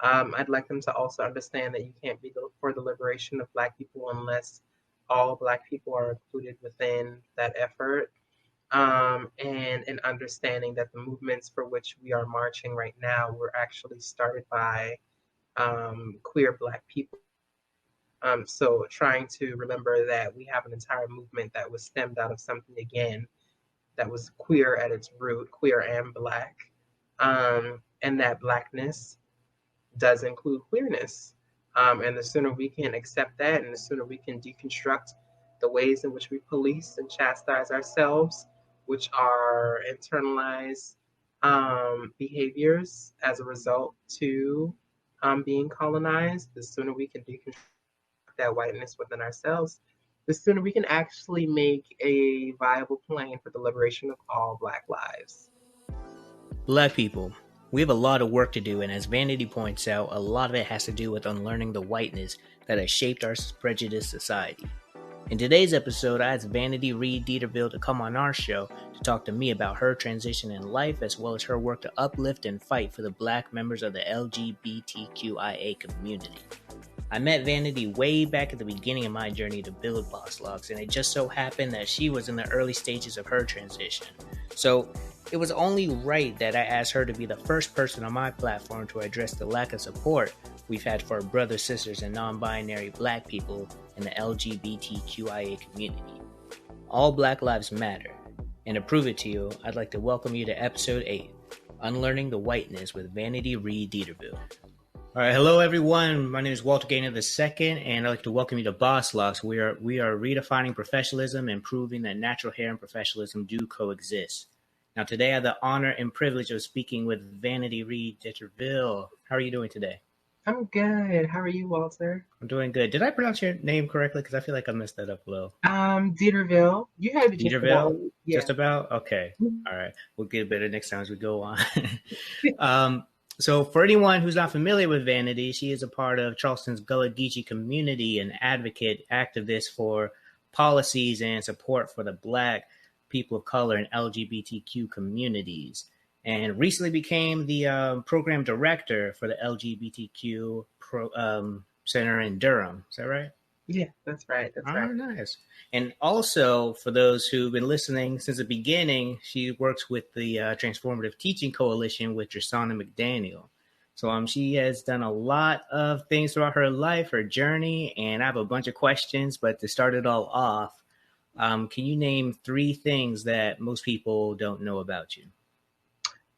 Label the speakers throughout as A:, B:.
A: I'd like them to also understand that you can't be for the liberation of Black people unless all Black people are included within that effort. And an understanding that the movements for which we are marching right now were actually started by queer Black people. So trying to remember that we have an entire movement that was stemmed out of something, again, that was queer at its root, queer and Black, and that Blackness does include queerness. And the sooner we can accept that, and the sooner we can deconstruct the ways in which we police and chastise ourselves, which are internalized behaviors as a result to being colonized, the sooner we can deconstruct that whiteness within ourselves, the sooner we can actually make a viable plan for the liberation of all Black lives.
B: Black people, we have a lot of work to do, and as Vanity points out, a lot of it has to do with unlearning the whiteness that has shaped our prejudiced society. In today's episode, I asked Vanity Reid Deterville to come on our show to talk to me about her transition in life, as well as her work to uplift and fight for the Black members of the LGBTQIA community. I met Vanity way back at the beginning of my journey to build BossLocks, and it just so happened that she was in the early stages of her transition. So it was only right that I asked her to be the first person on my platform to address the lack of support we've had for our brothers, sisters, and non-binary Black people in the LGBTQIA community. All Black lives matter. And to prove it to you, I'd like to welcome you to episode 8, Unlearning the Whiteness with Vanity Reid Deterville. All right, hello everyone. My name is Walter Gaynor II, and I'd like to welcome you to BossLocks. We are redefining professionalism and proving that natural hair and professionalism do coexist. Now, today I have the honor and privilege of speaking with Vanity Reid Deterville. How are you doing today?
A: I'm good. How are you, Walter?
B: I'm doing good. Did I pronounce your name correctly? Because I feel like I messed that up a little.
A: Deterville. You had it just about.
B: Yeah. Just about? Okay. All right. We'll get better next time as we go on. So for anyone who's not familiar with Vanity, she is a part of Charleston's Gullah Geechee community, an advocate, activist for policies and support for the Black, people of color, and LGBTQ communities, and recently became the program director for the LGBTQ Center in Durham. Is that right?
A: Yeah, that's right. That's right.
B: Nice. And also, for those who've been listening since the beginning, she works with the Transformative Teaching Coalition with Jasana McDaniel. So she has done a lot of things throughout her life, her journey, and I have a bunch of questions. But to start it all off, can you name 3 things that most people don't know about you?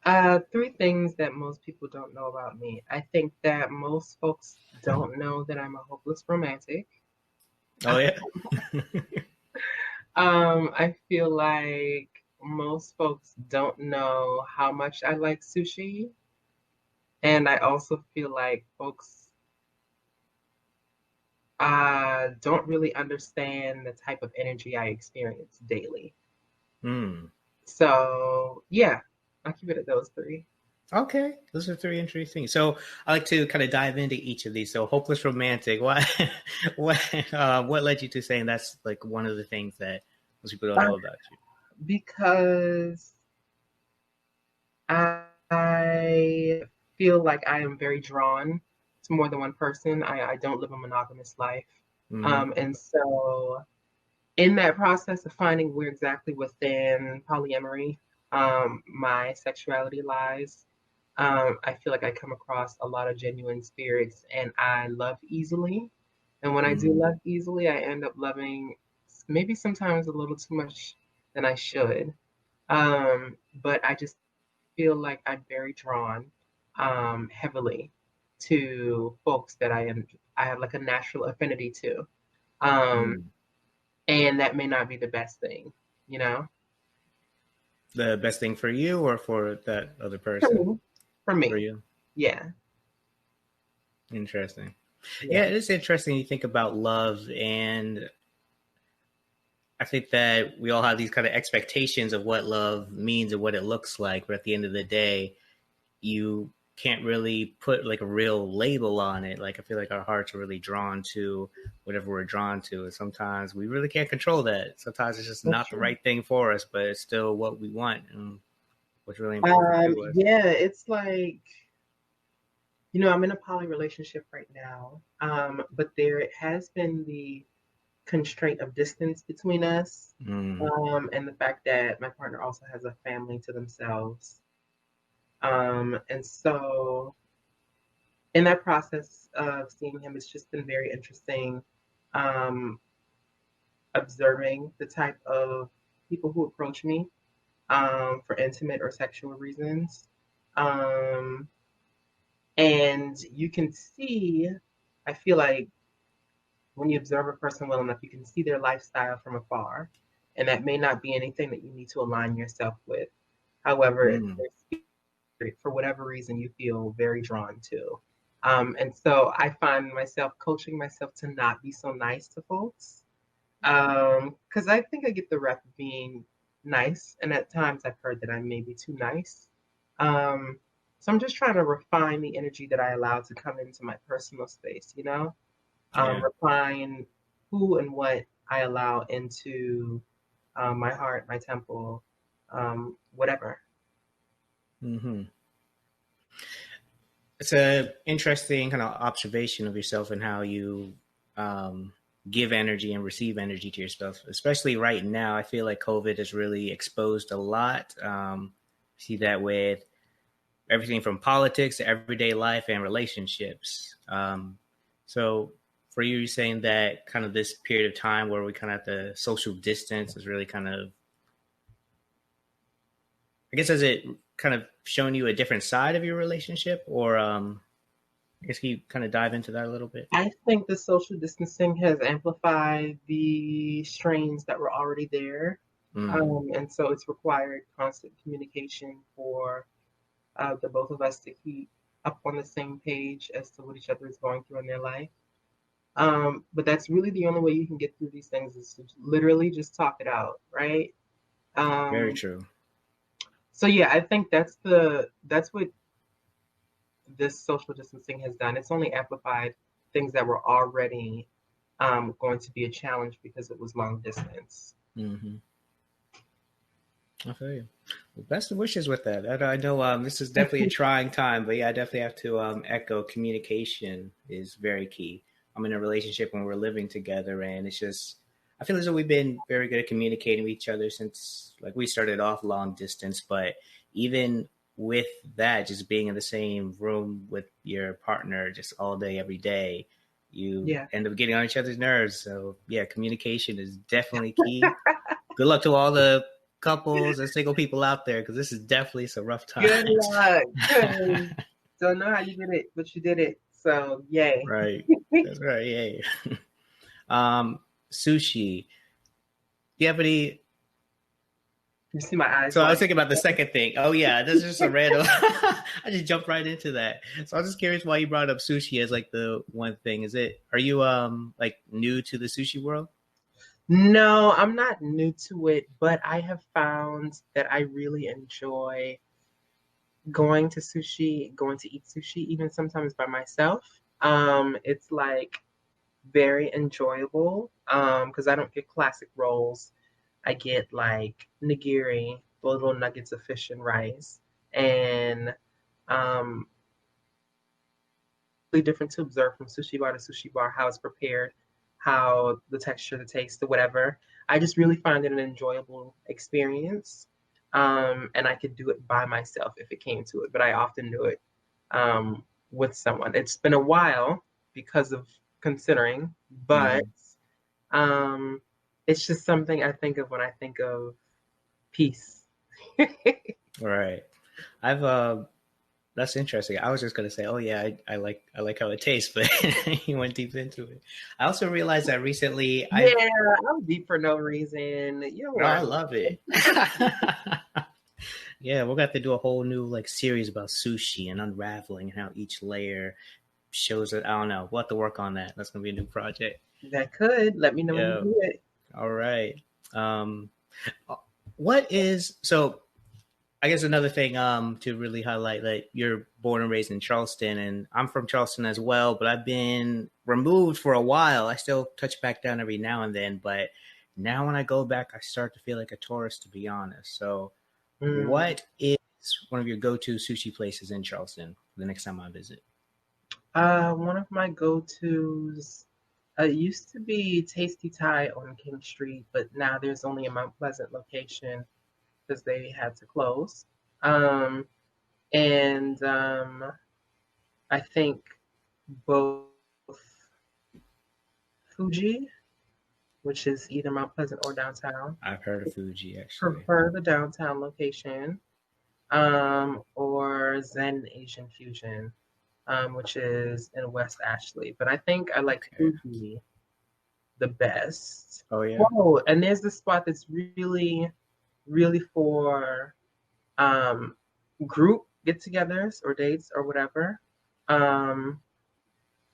A: 3 things that most people don't know about me. I think that most folks don't know that I'm a hopeless romantic.
B: Oh, yeah.
A: I feel like most folks don't know how much I like sushi. And I also feel like folks don't really understand the type of energy I experience daily. So, yeah, I'll keep it at those 3.
B: Okay, those are 3 interesting things. So I like to kind of dive into each of these. So hopeless romantic. What led you to saying that's like one of the things that most people don't know about you?
A: Because I feel like I am very drawn to more than one person. I don't live a monogamous life. And so in that process of finding where exactly within polyamory my sexuality lies, I feel like I come across a lot of genuine spirits, and I love easily. And when I do love easily, I end up loving maybe sometimes a little too much than I should. But I just feel like I'm very drawn heavily to folks that I have like a natural affinity to. And that may not be the best thing, you know?
B: The best thing for you or for that other person?
A: For me.
B: For you?
A: Yeah.
B: Interesting. Yeah, it is interesting. You think about love, and I think that we all have these kind of expectations of what love means and what it looks like. But at the end of the day, you can't really put like a real label on it. Like I feel like our hearts are really drawn to whatever we're drawn to. And sometimes we really can't control that. Sometimes it's just not the right thing for us, but it's still what we want and what's really important to us.
A: Yeah, it's like, I'm in a poly relationship right now, but there has been the constraint of distance between us,
B: Mm,
A: and the fact that my partner also has a family to themselves. And so, in that process of seeing him, it's just been very interesting, um, observing the type of people who approach me, for intimate or sexual reasons. Um, and you can see, I feel like when you observe a person well enough, you can see their lifestyle from afar. And that may not be anything that you need to align yourself with. However, it's
B: mm,
A: their spirit, for whatever reason, you feel very drawn to. And so I find myself coaching myself to not be so nice to folks. Because I think I get the rep of being nice. And at times I've heard that I'm maybe too nice. Um, so I'm just trying to refine the energy that I allow to come into my personal space,
B: yeah.
A: refine who and what I allow into my heart, my temple, whatever.
B: Hmm. It's a interesting kind of observation of yourself and how you um, give energy and receive energy to yourself. Especially right now, I feel like COVID has really exposed a lot. See that with everything from politics to everyday life and relationships. So for you, you're saying that kind of this period of time where we kind of have the social distance is really kind of, I guess, has it kind of shown you a different side of your relationship, or I guess you kind of dive into that a little bit.
A: I think the social distancing has amplified the strains that were already there.
B: Mm,
A: And so it's required constant communication for the both of us to keep up on the same page as to what each other is going through in their life. But that's really the only way you can get through these things is to literally just talk it out, right?
B: very
A: Um,
B: true.
A: so yeah, I think that's what this social distancing has done. It's only amplified things that were already going to be a challenge because it was long distance.
B: Hmm. I feel you. Well, best of wishes with that. I know this is definitely a trying time, but yeah, I definitely have to echo communication is very key. I'm in a relationship when we're living together, and it's just I feel as though we've been very good at communicating with each other since like we started off long distance. But even with that, just being in the same room with your partner just all day, every day, you
A: Yeah.
B: end up getting on each other's nerves. So yeah, communication is definitely key. Good luck to all the couples and single people out there because this is definitely some rough
A: Good
B: times.
A: luck. 'Cause don't know how you did it, but you did it. So yay.
B: Right. That's right. Yay. Sushi. Do you have any?
A: You see my eyes
B: So I was
A: wide.
B: thinking about the second thing. Oh yeah, this is just a random. I just jumped right into that. So I was just curious why you brought up sushi as like the one thing. Is it? Are you like new to the sushi world?
A: No, I'm not new to it, but I have found that I really enjoy going to sushi, going to eat sushi, even sometimes by myself. It's like very enjoyable because I don't get classic rolls. I get like nigiri, the little nuggets of fish and rice, and um, really different to observe from sushi bar to sushi bar, how it's prepared, how the texture, the taste, or whatever. I just really find it an enjoyable experience. And I could do it by myself if it came to it, but I often do it with someone. It's been a while because of considering, but
B: Mm-hmm.
A: um, it's just something I think of when I think of peace.
B: All right. I've That's interesting. I was just gonna say, oh yeah, I like how it tastes, but you went deep into it. I also realized that recently I've
A: Yeah, I'm deep for no reason. You'll
B: no, I
A: learn.
B: love it. Yeah, we're gonna have to do a whole new like series about sushi and unraveling and how each layer shows it. I don't know. We'll have to work on that. That's gonna be a new project.
A: That could. Let me know when you
B: Yeah.
A: do it.
B: All right. Um, what is so? I guess another thing to really highlight that you're born and raised in Charleston, and I'm from Charleston as well, but I've been removed for a while. I still touch back down every now and then, but now when I go back, I start to feel like a tourist, to be honest. So,
A: Mm.
B: what is one of your go-to sushi places in Charleston for the next time I visit?
A: One of my go-tos used to be Tasty Thai on King Street, but now there's only a Mount Pleasant location because they had to close. Um, and I think both Fuji, which is either Mount Pleasant or downtown,
B: I've heard of Fuji actually.
A: prefer the downtown location, or Zen Asian Fusion, which is in West Ashley. But I think I like
B: Okay.
A: Fuji the best.
B: Oh yeah.
A: Whoa, and there's this spot that's really, really for um, group get-togethers or dates or whatever. Um,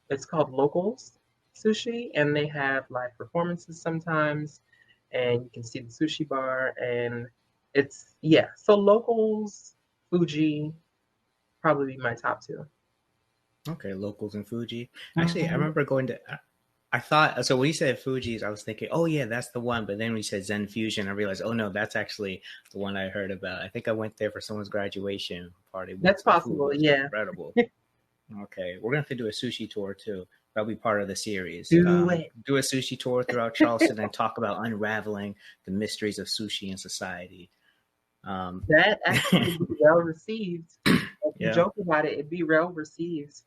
A: it's called Locals Sushi, and they have live performances sometimes, and you can see the sushi bar, and it's yeah. So Locals, Fuji, probably be my top two.
B: Okay, locals in Fuji. Actually, I
A: Mhm.
B: remember going to. I thought so when you said Fuji's, I was thinking, oh yeah, that's the one. But then when you said Zen Fusion, I realized, oh no, that's actually the one I heard about. I think I went there for someone's graduation party. We had
A: That's
B: some food. It
A: possible,
B: was
A: yeah.
B: incredible. Okay, we're gonna have to do a sushi tour too. That'll be part of the series.
A: Do it.
B: Do a sushi tour throughout Charleston and talk about unraveling the mysteries of sushi in society. Um,
A: That actually would be well received. If you
B: yeah.
A: joke about it, it'd be well received.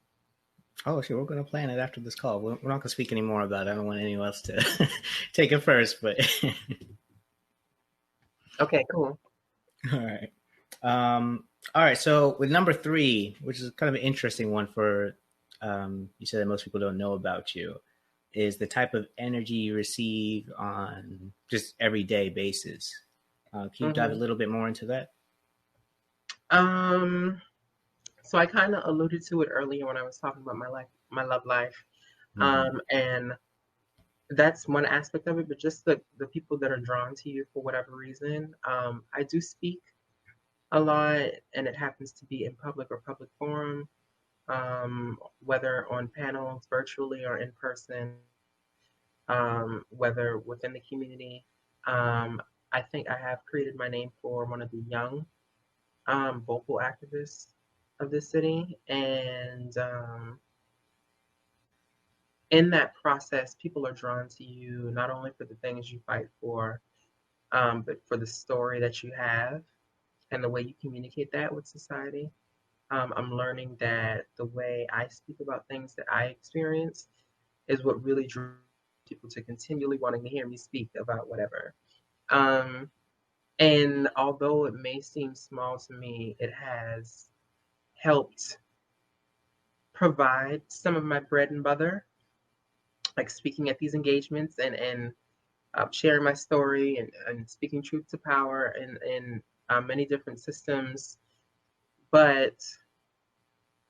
B: Oh, sure. We're going to plan it after this call. We're not going to speak anymore about it. I don't want anyone else to take it first, but
A: Okay, cool.
B: all right. All right. So with number three, which is kind of an interesting one for, you said that most people don't know about you, is the type of energy you receive on just everyday basis. Can you dive a
A: hmm
B: little bit more into that?
A: Um, so I kind of alluded to it earlier when I was talking about my love life.
B: Hmm.
A: And that's one aspect of it, but just the people that are drawn to you for whatever reason. I do speak a lot, and it happens to be in public or public forum, whether on panels, virtually or in person, whether within the community. Um, I think I have created my name for one of the young vocal activists of the city, and in that process, people are drawn to you not only for the things you fight for, but for the story that you have and the way you communicate that with society. I'm learning that the way I speak about things that I experience is what really drew people to continually wanting to hear me speak about whatever. Um, and although it may seem small to me, it has helped provide some of my bread and butter, like speaking at these engagements and sharing my story and speaking truth to power in many different systems. But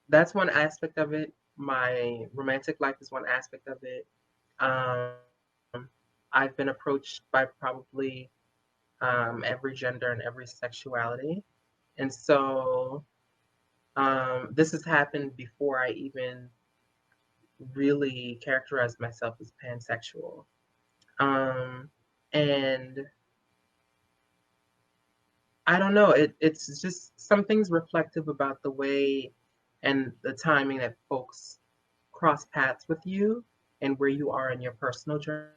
A: that's one aspect of it. My romantic life is one aspect of it. Um, I've been approached by probably every gender and every sexuality. And so this has happened before I even really characterized myself as pansexual. Um, and I don't know. It's just some things reflective about the way and the timing that folks cross paths with you and where you are in your personal journey.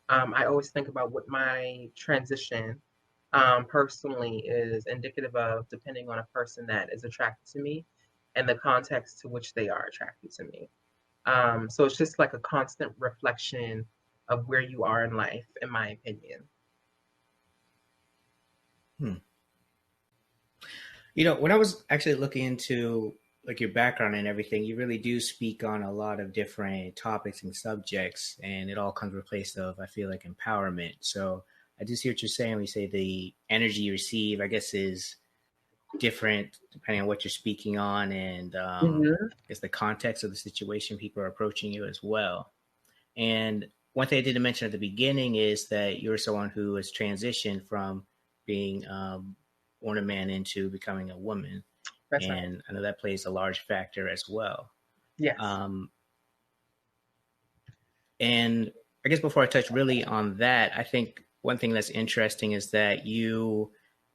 A: I always think about what my transition personally is indicative of, depending on a person that is attracted to me and the context to which they are attracted to me. So it's just like a constant reflection of where you are in life, in my opinion.
B: Hmm. When I was actually looking into like your background and everything, you really do speak on a lot of different topics and subjects, and it all comes with a place of, I feel like, empowerment. So I do see what you're saying when you say the energy you receive, I guess, is different depending on what you're speaking on, and
A: hmm
B: it's the context of the situation people are approaching you as well. And one thing I didn't mention at the beginning is that you're someone who has transitioned from being born a man into becoming a woman.
A: That's right.
B: And I know that plays a large factor as well.
A: Yes.
B: Um, and I guess before I touch really on that, I think one thing that's interesting is that you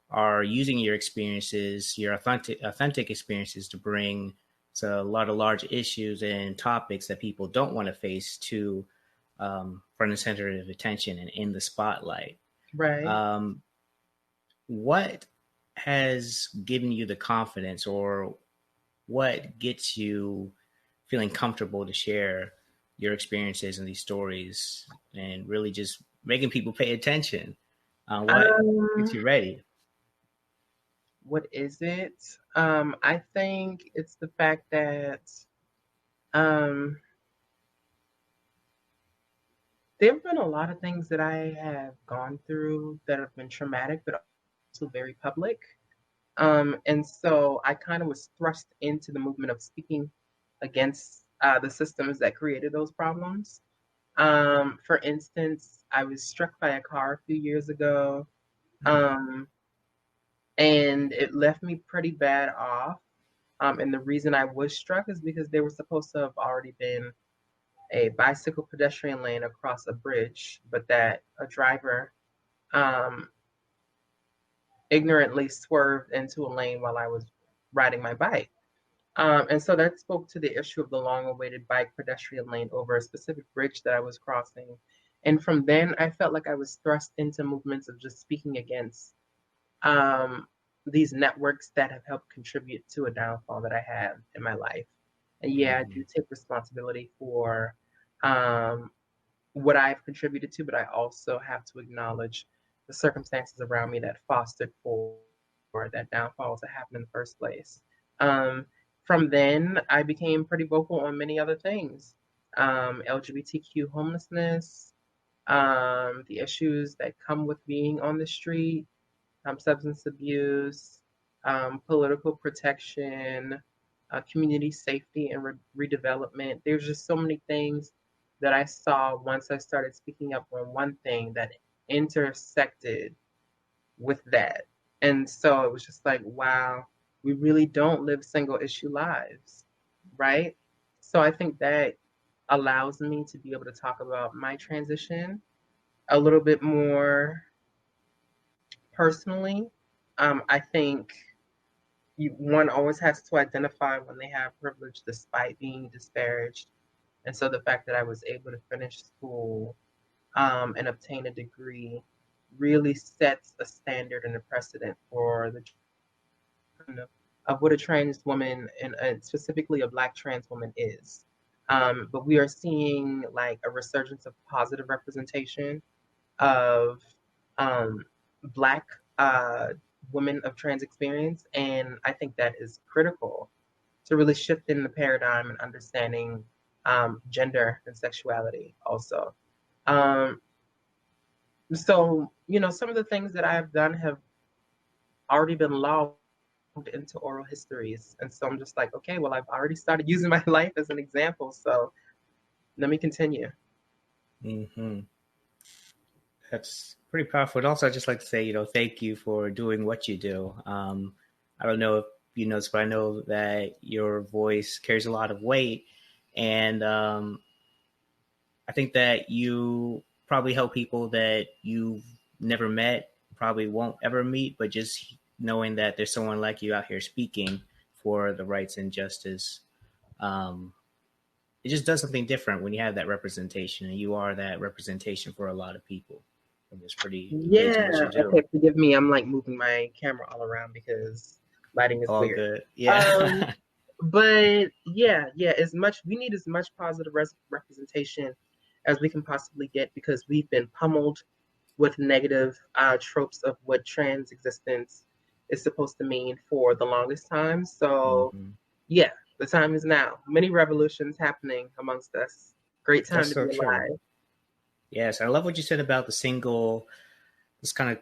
B: are using your experiences, your authentic experiences, to bring It's a lot of large issues and topics that people don't want to face to front and center of attention and in the spotlight.
A: Right.
B: Um, what has given you the confidence, or what gets you feeling comfortable to share your experiences and these stories and really just making people pay attention? What gets
A: Um,
B: you ready?
A: what is it? I think it's the fact that um, there have been a lot of things that I have gone through that have been traumatic, but also very public. And so I kind of was thrust into the movement of speaking against the systems that created those problems. For instance, I was struck by a car a few years ago,
B: Mm,
A: um, and it left me pretty bad off. And the reason I was struck is because there was supposed to have already been a bicycle pedestrian lane across a bridge, but that a driver um, ignorantly swerved into a lane while I was riding my bike. And so that spoke to the issue of the long awaited bike pedestrian lane over a specific bridge that I was crossing. And from then, I felt like I was thrust into movements of just speaking against um, these networks that have helped contribute to a downfall that I had in my life. And yeah, I do
B: mhm,
A: take responsibility for um, what I've contributed to, but I also have to acknowledge the circumstances around me that fostered for that downfall to happen in the first place. Um, from then, I became pretty vocal on many other things, LGBTQ homelessness, the issues that come with being on the street, substance abuse, political protection, community safety and redevelopment. There's just so many things that I saw once I started speaking up on one thing that intersected with that. And so it was just like, wow, we really don't live single issue lives, right? So I think that allows me to be able to talk about my transition a little bit more personally. I think one always has to identify when they have privilege despite being disparaged. And so the fact that I was able to finish school and obtain a degree really sets a standard and a precedent for the of what a trans woman and specifically a Black trans woman is. But we are seeing like a resurgence of positive representation of um, Black uh, women of trans experience. And I think that is critical to really shift in the paradigm and understanding gender and sexuality also. Um, so, some of the things that I have done have already been logged into oral histories. And so I'm just like, okay, well, I've already started using my life as an example. So let me continue.
B: mhm. That's pretty powerful. And also, I'd just like to say, thank you for doing what you do. I don't know if you noticed, but I know that your voice carries a lot of weight. And I think that you probably help people that you've never met, probably won't ever meet, but just knowing that there's someone like you out here speaking for the rights and justice, um, it just does something different when you have that representation, and you are that representation for a lot of people. And it's pretty amazing
A: Yeah.
B: what you do.
A: Okay. Forgive me. I'm like moving my camera all around because lighting is
B: All
A: weird.
B: good.
A: Um,
B: Yeah.
A: but yeah, we need as much positive representation as we can possibly get because we've been pummeled with negative tropes of what trans existence is supposed to mean for the longest time. So
B: Hmm.
A: yeah, the time is now. Many revolutions happening amongst us. Great
B: That's
A: time to
B: so
A: be
B: true.
A: alive.
B: Yes, I love what you said about this kind of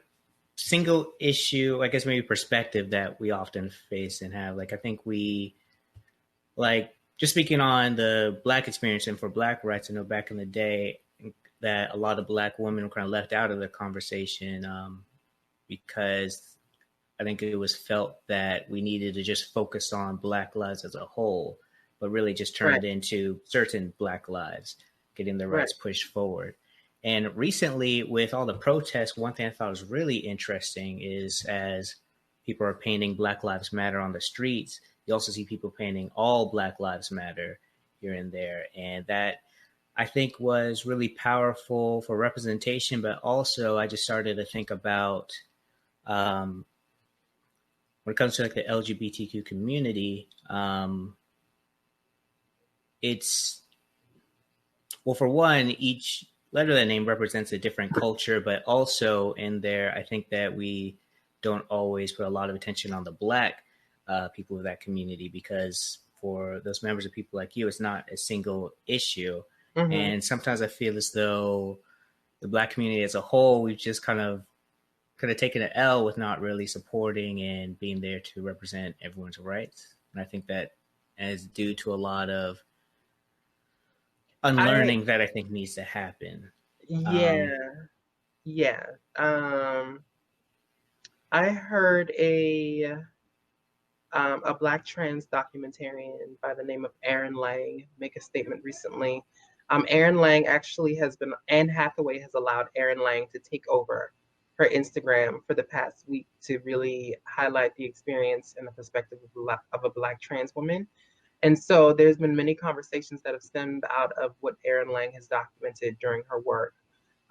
B: single issue, I guess maybe perspective that we often face and have. Like, I think just speaking on the Black experience and for Black rights, I know back in the day that a lot of Black women were kind of left out of the conversation because I think it was felt that we needed to just focus on Black lives as a whole, but really just turn
A: Right,
B: it into certain Black lives, getting the
A: right,
B: rights pushed forward. And recently, with all the protests, one thing I thought was really interesting is as people are painting Black Lives Matter on the streets, you also see people painting all Black Lives Matter here and there. And that I think was really powerful for representation, but also I just started to think about um, when it comes to like the LGBTQ community, it's well, for one, each letter of that name represents a different culture, but also in there, I think that we don't always put a lot of attention on the Black people of that community because for those members of people like you, it's not a single issue.
A: Mm-hmm.
B: And sometimes I feel as though the Black community as a whole, we've just kind of taken an L with not really supporting and being there to represent everyone's rights. And I think that is due to a lot of
A: I
B: unlearning that I think needs to happen. Um,
A: Yeah, yeah. I heard a Black trans documentarian by the name of Aaron Lang make a statement recently. Aaron Lang actually has been, Anne Hathaway has allowed Aaron Lang to take over her Instagram for the past week to really highlight the experience and the perspective of a Black trans woman. And so there's been many conversations that have stemmed out of what Aaron Lang has documented during her work.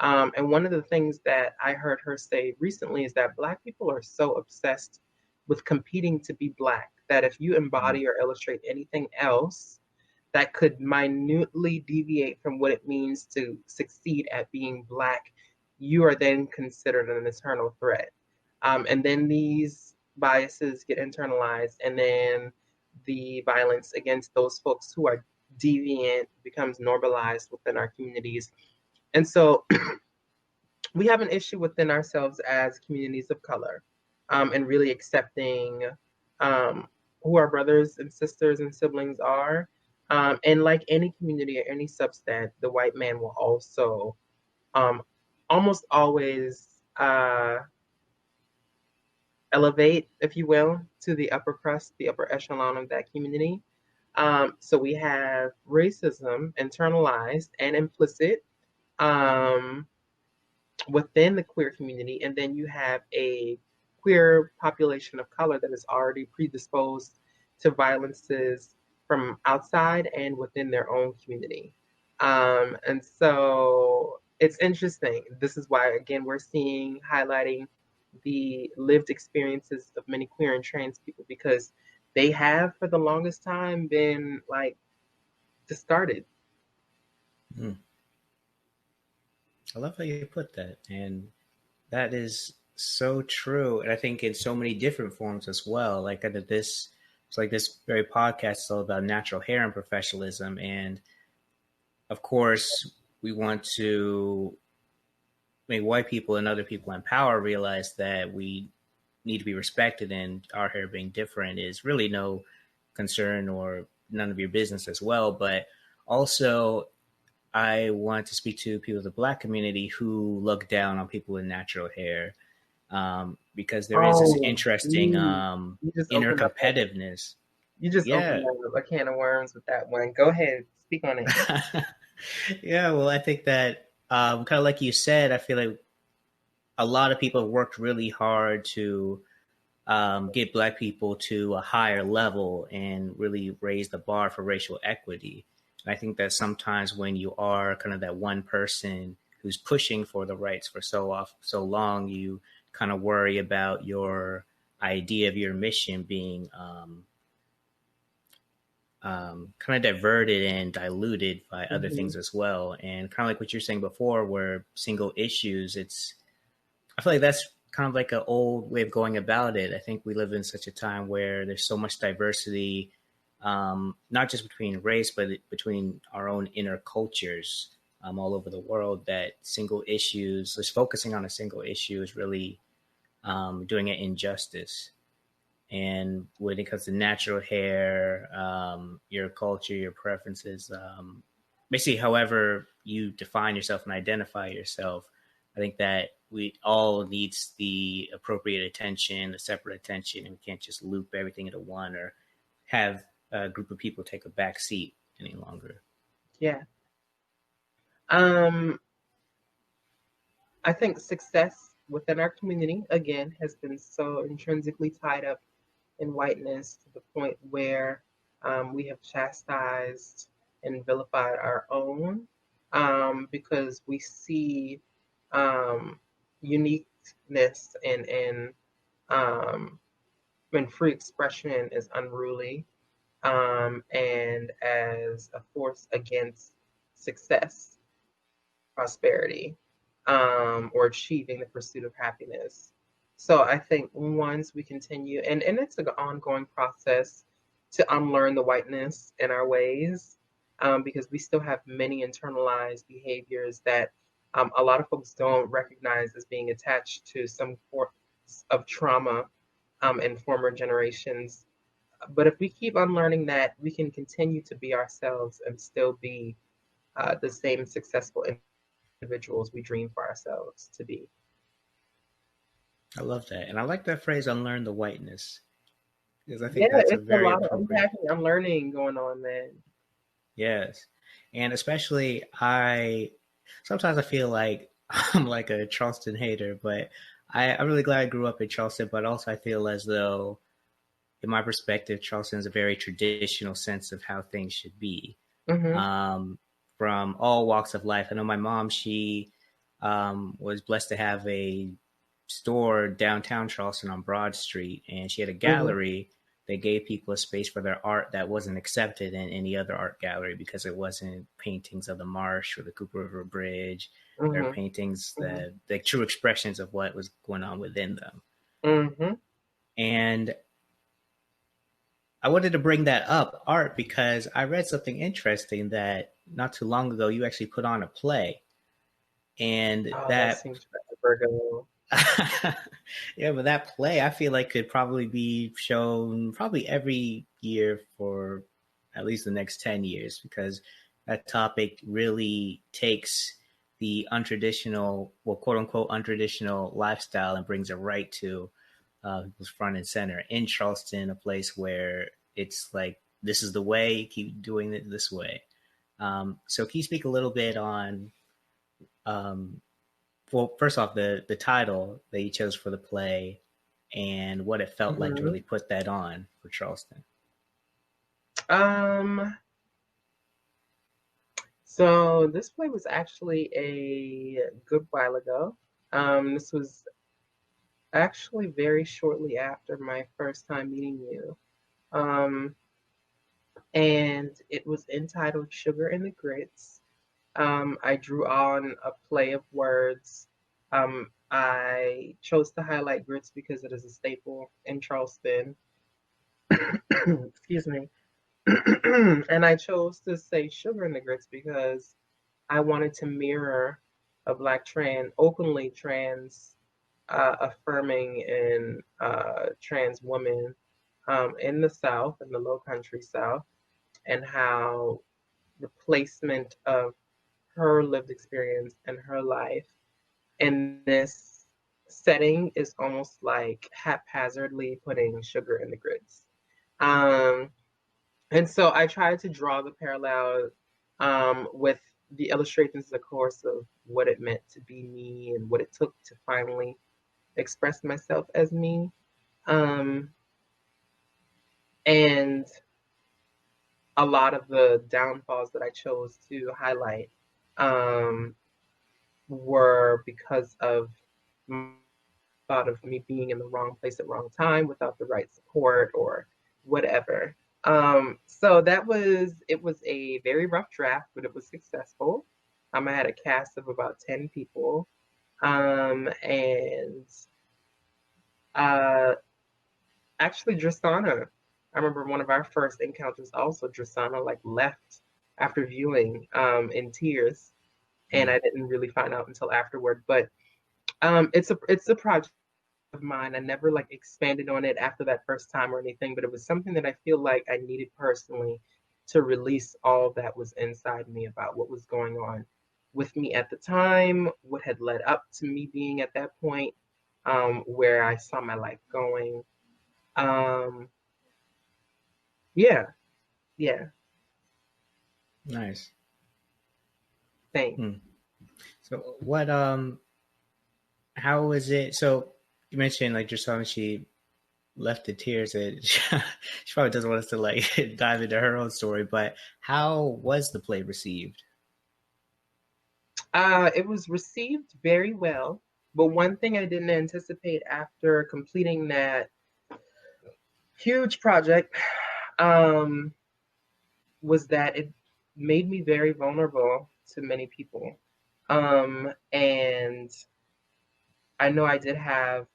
A: And one of the things that I heard her say recently is that Black people are so obsessed with competing to be Black that if you
B: mm,
A: embody or illustrate anything else that could minutely deviate from what it means to succeed at being Black, you are then considered an eternal threat. And then these biases get internalized, and then the violence against those folks who are deviant becomes normalized within our communities. And so we have an issue within ourselves as communities of color, and really accepting um, who our brothers and sisters and siblings are. And like any community or any subset, the white man will also um, almost always elevate, if you will, to the upper crust, the upper echelon of that community. So we have racism internalized and implicit. Um, Within the queer community, and then you have a queer population of color that is already predisposed to violences from outside and within their own community. And so it's interesting. This is why, again, we're seeing highlighting the lived experiences of many queer and trans people because they have, for the longest time, been like discarded.
B: mm. I love how you put that, and that is so true. And I think in so many different forms as well. Like under this, it's like this very podcast is all about natural hair and professionalism, and of course, we want to make white people and other people in power realize that we need to be respected, and our hair being different is really no concern or none of your business as well. But also, I want to speak to people of the Black community who look down on people with natural hair because there is this
A: Oh,
B: interesting
A: please. You just
B: inner
A: opened up
B: competitiveness.
A: You just opened
B: Yeah.
A: up a can of worms with that one. Go ahead, speak on it.
B: Yeah, well, I think that kind of like you said, I feel like a lot of people have worked really hard to get Black people to a higher level and really raise the bar for racial equity. And I think that sometimes when you are kind of that one person who's pushing for the rights for so long, you kind of worry about your idea of your mission being kind of diverted and diluted by other
A: Mm-hmm.
B: things as well. And kind of like what you're saying before, where single issues, I feel like that's kind of like an old way of going about it. I think we live in such a time where there's so much diversity, not just between race, but between our own inner cultures all over the world, that single issues, just focusing on a single issue is really doing it injustice. And when it comes to natural hair, your culture, your preferences, basically however you define yourself and identify yourself, I think that we all needs the appropriate attention, the separate attention, and we can't just loop everything into one or have a group of people take a back seat any longer.
A: Yeah. Um, I think success within our community, again, has been so intrinsically tied up in whiteness to the point where we have chastised and vilified our own because we see um, uniqueness um, when free expression is unruly and as a force against success, prosperity, or achieving the pursuit of happiness. So I think once we continue, and it's an ongoing process to unlearn the whiteness in our ways, because we still have many internalized behaviors that a lot of folks don't recognize as being attached to some form of trauma in former generations. But if we keep unlearning that, we can continue to be ourselves and still be the same successful individuals we dream for ourselves to be.
B: I love that. And I like that phrase, unlearn the whiteness, because I think
A: Yeah,
B: that's a
A: it's a
B: very
A: lot of
B: appropriate.
A: unpacking, unlearning going on, man.
B: Yes. And especially sometimes I feel like I'm like a Charleston hater, but I'm really glad I grew up in Charleston, but also I feel as though, in my perspective, Charleston is a very traditional sense of how things should be.
A: Mm-hmm.
B: Um, from all walks of life. I know my mom, she was blessed to have a store downtown Charleston on Broad Street, and she had a
A: Mm-hmm.
B: gallery that gave people a space for their art that wasn't accepted in any other art gallery because it wasn't paintings of the marsh or the Cooper River Bridge. There are
A: Mm-hmm.
B: paintings
A: Mm-hmm.
B: that the true expressions of what was going on within them.
A: Mm-hmm.
B: And I wanted to bring that up, art, because I read something interesting that not too long ago you actually put on a play, and
A: Oh, that
B: that
A: seems forever ago.
B: yeah, but that play I feel like could probably be shown probably every year for at least the next 10 years, because that topic really takes the untraditional, well, quote unquote untraditional lifestyle and brings it right to people's front and center in Charleston, a place where it's like, this is the way, keep doing it this way. So can you speak a little bit on, um, well, first off, the title that you chose for the play and what it felt like to
A: Mm-hmm.
B: really put that on for Charleston?
A: Um, so this play was actually a good while ago. This was actually very shortly after my first time meeting you. Um, and it was entitled Sugar and the Grits. I drew on a play of words. I chose to highlight grits because it is a staple in Charleston. Excuse me. And I chose to say sugar in the grits because I wanted to mirror a black trans, openly trans, affirming and trans woman in the South, in the Low Country South, and how the placement of her lived experience and her life in this setting is almost like haphazardly putting sugar in the grits. Um, and so I tried to draw the parallel with the illustrations, of course, of what it meant to be me and what it took to finally express myself as me. Um, and a lot of the downfalls that I chose to highlight um, were because of thought of me being in the wrong place at wrong time without the right support or whatever. So it was a very rough draft, but it was successful. I had a cast of about 10 people. And uh, actually, Drasana, I remember one of our first encounters also, Drasana like left after viewing in tears. And
B: Hmm.
A: I didn't really find out until afterward. But it's a project of mine. I never like expanded on it after that first time or anything, but it was something that I feel like I needed personally to release all that was inside me about what was going on with me at the time, what had led up to me being at that point, where I saw my life going. Um, yeah, yeah,
B: Nice.
A: thanks.
B: Hmm. So how was it? So you mentioned like Drasana, she left in tears, and she probably doesn't want us to like dive into her own story. But how was the play received?
A: It was received very well, but one thing I didn't anticipate after completing that huge project um, was that it made me very vulnerable to many people. And I know I did have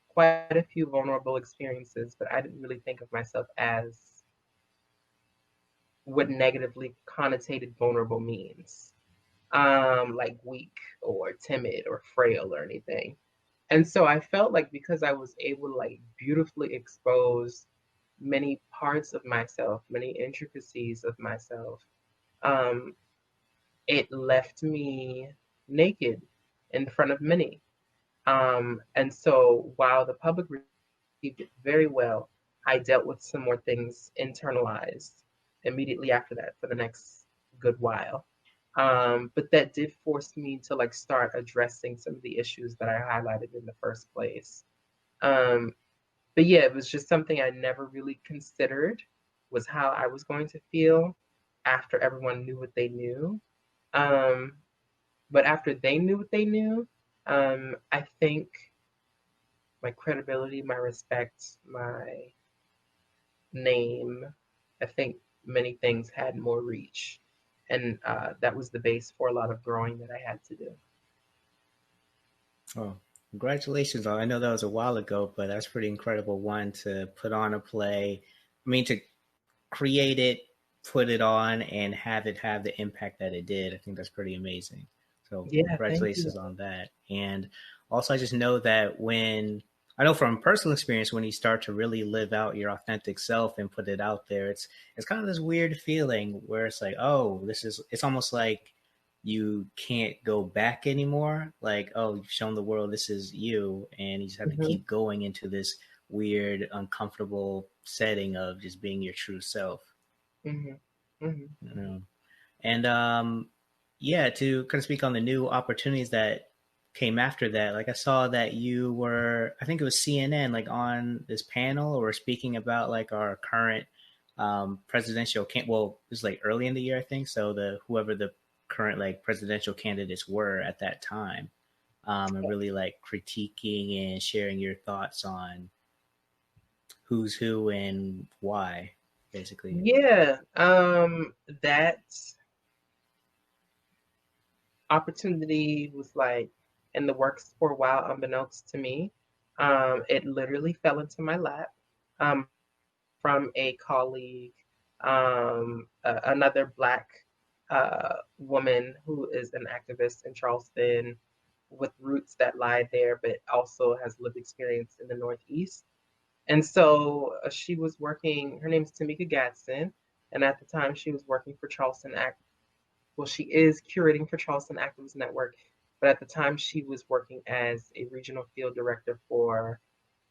A: quite a few vulnerable experiences, but I didn't really think of myself as what negatively connotated vulnerable means, like weak or timid or frail or anything. And so I felt like because I was able to like beautifully expose many parts of myself, many intricacies of myself, um, it left me naked in front of many. And so while the public received it very well, I dealt with some more things internalized immediately after that for the next good while. But that did force me to like start addressing some of the issues that I highlighted in the first place. Um, but yeah, it was just something I never really considered was how I was going to feel after everyone knew what they knew. Um, but after they knew what they knew, I think my credibility, my respect, my name, I think many things had more reach. And that was the base for a lot of growing that I had to do.
B: Oh, congratulations! I know that was a while ago, but that's pretty incredible. One to put on a play. I mean, to create it, put it on, and have it have the impact that it did. I think that's pretty amazing. So
A: Yeah, thank you.
B: congratulations on that. And also, I just know that when I know from personal experience, when you start to really live out your authentic self and put it out there, it's kind of this weird feeling where it's like, oh, this is. It's almost like you can't go back anymore. Like, oh, you've shown the world this is you, and you just have to
A: Hmm.
B: keep going into this weird, uncomfortable setting of just being your true self.
A: Hmm. Hmm.
B: You know? And yeah, to kind of speak on the new opportunities that came after that, like I saw that you were, I think it was CNN, like on this panel or speaking about like our current presidential well, it was like early in the year, I think. So the whoever the current like presidential candidates were at that time, and really like critiquing and sharing your thoughts on who's who and why, basically.
A: Yeah, that opportunity was like in the works for a while, unbeknownst to me. It literally fell into my lap um, from a colleague, another Black woman who is an activist in Charleston with roots that lie there, but also has lived experience in the Northeast. And so she was working, her name is Tamika Gadsden, and at the time she was working for Charleston Act. Well, she is curating for Charleston Activist Network, but at the time she was working as a regional field director for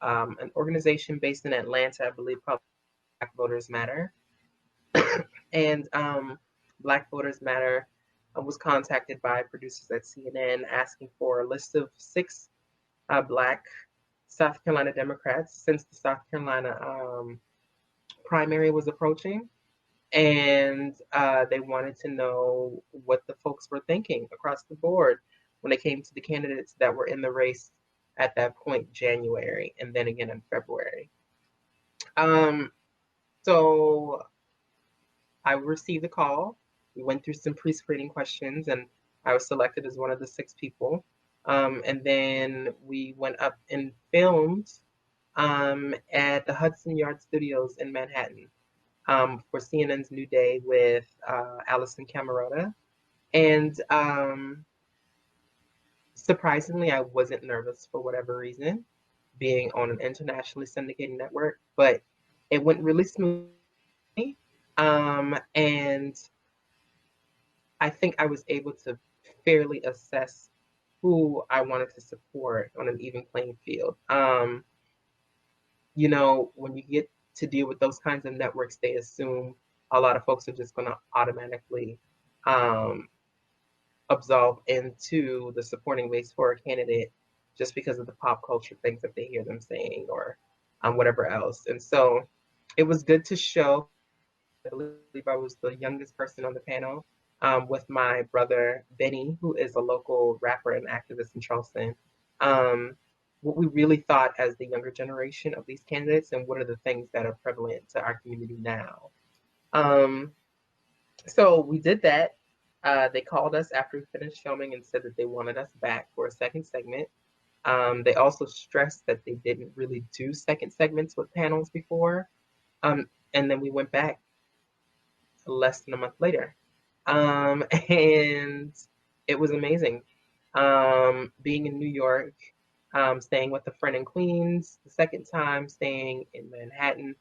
A: an organization based in Atlanta, I believe, called Black Voters Matter. And Black Voters Matter was contacted by producers at CNN asking for a list of six Black South Carolina Democrats since the South Carolina primary was approaching. And they wanted to know what the folks were thinking across the board when it came to the candidates that were in the race at that point, January, and then again in February. Um, so I received a call. We went through some pre-screening questions, and I was selected as one of the six people. And then we went up and filmed at the Hudson Yard Studios in Manhattan for CNN's New Day with Allison Camerota. And surprisingly, I wasn't nervous for whatever reason, being on an internationally syndicated network, but it went really smoothly. And I think I was able to fairly assess who I wanted to support on an even playing field. When you get to deal with those kinds of networks, they assume a lot of folks are just going to automatically um, absolve into the supporting base for a candidate just because of the pop culture things that they hear them saying or whatever else. And so it was good to show. I believe I was the youngest person on the panel, with my brother Benny, who is a local rapper and activist in Charleston. Um, what we really thought as the younger generation of these candidates, and what are the things that are prevalent to our community now. Um, so we did that. They called us after we finished filming and said that they wanted us back for a second segment. They also stressed that they didn't really do second segments with panels before. And then we went back less than a month later. And it was amazing. Being in New York, staying with a friend in Queens the second time, staying in Manhattan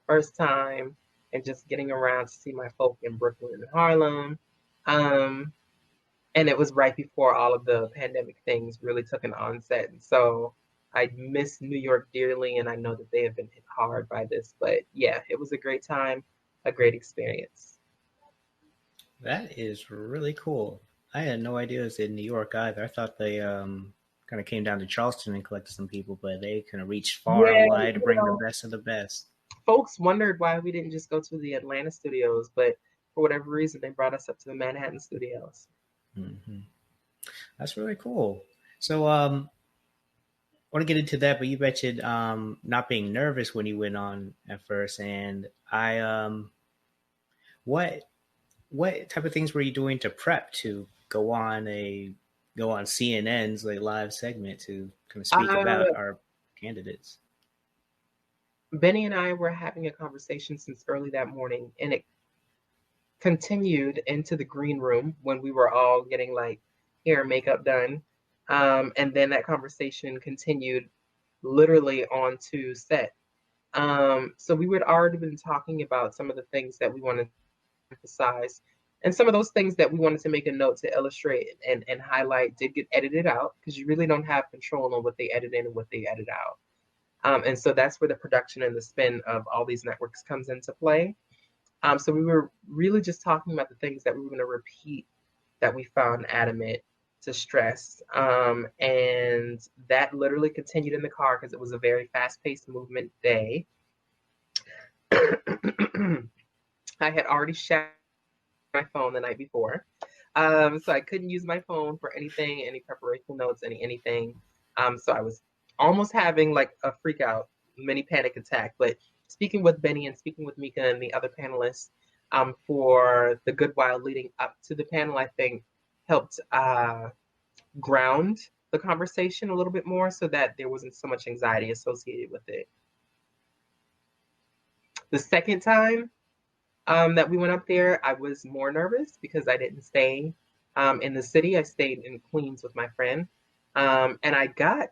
A: first time, and just getting around to see my folk in Brooklyn and Harlem. Um, and it was right before all of the pandemic things really took an onset. And so I miss New York dearly, and I know that they have been hit hard by this. But yeah, it was a great time, a great experience.
B: That is really cool. I had no idea it was in New York either. I thought they kind of came down to Charleston and collected some people, but they kind of reached far and
A: Yeah,
B: wide to
A: you
B: bring the
A: know,
B: best of the best.
A: folks wondered why we didn't just go to the Atlanta studios, but for whatever reason, they brought us up to the Manhattan studios.
B: Hmm. That's really cool. So, I want to get into that, but you mentioned not being nervous when you went on at first, and what what type of things were you doing to prep to go on CNN's like live segment to kind of speak
A: Uh,
B: about our candidates?
A: Benny and I were having a conversation since early that morning, and it continued into the green room when we were all getting like hair and makeup done. And then that conversation continued literally onto set. So we had already been talking about some of the things that we wanted to emphasize. And some of those things that we wanted to make a note to illustrate and highlight did get edited out, because you really don't have control on what they edit in and what they edit out. And so that's where the production and the spin of all these networks comes into play. So we were really just talking about the things that we were going to repeat that we found adamant to stress. And that literally continued in the car because it was a very fast paced movement day. I had already shattered my phone the night before. So I couldn't use my phone for anything, any preparation notes, anything. So I was almost having like a freak out, mini panic attack. But speaking with Benny and speaking with Mika and the other panelists, for the good while leading up to the panel, I think helped ground the conversation a little bit more so that there wasn't so much anxiety associated with it. The second time that we went up there, I was more nervous because I didn't stay in the city. I stayed in Queens with my friend. And I got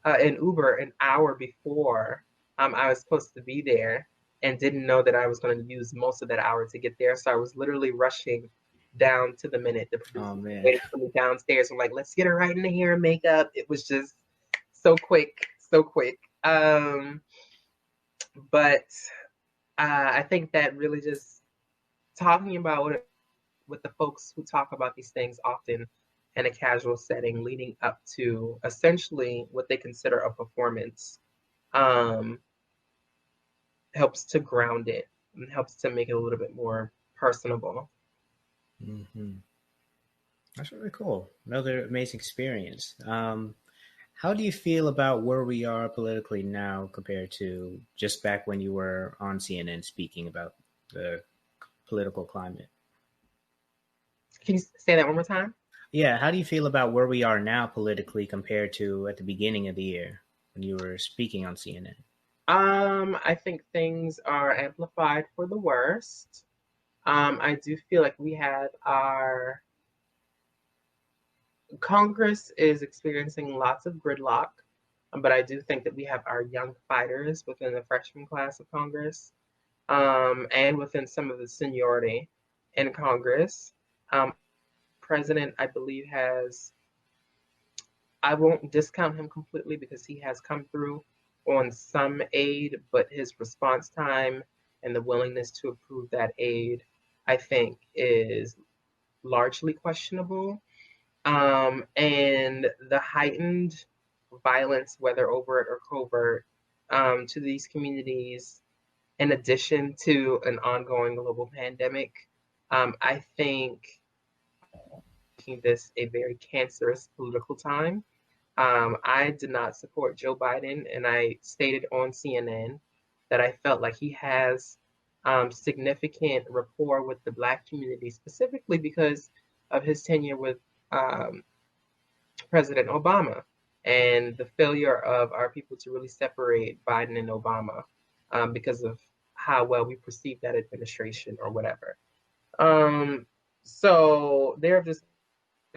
A: an Uber an hour before I was supposed to be there, and didn't know that I was going to use most of that hour to get there. So I was literally rushing down to the minute. The
B: Oh
A: producers were
B: man.
A: waiting for me downstairs. I'm like, let's get her right in the hair and makeup. It was just so quick, so quick. But I think that really just talking about what with the folks who talk about these things often in a casual setting leading up to essentially what they consider a performance, um, helps to ground it and helps to make it a little bit more personable.
B: Hmm. That's really cool. Another amazing experience. How do you feel about where we are politically now compared to just back when you were on CNN speaking about the political climate?
A: Can you say that one more time?
B: Yeah, how do you feel about where we are now politically compared to at the beginning of the year when you were speaking on CNN?
A: I think things are amplified for the worst. I do feel like we have our Congress is experiencing lots of gridlock, but I do think that we have our young fighters within the freshman class of Congress, and within some of the seniority in Congress. Um, President, I believe, has, I won't discount him completely because he has come through on some aid, but his response time and the willingness to approve that aid, I think, is largely questionable. And the heightened violence, whether overt or covert, to these communities in addition to an ongoing global pandemic. I think making this a very cancerous political time. I did not support Joe Biden, and I stated on CNN that I felt like he has significant rapport with the Black community, specifically because of his tenure with um, President Obama and the failure of our people to really separate Biden and Obama because of how well we perceive that administration or whatever. Um, so there have just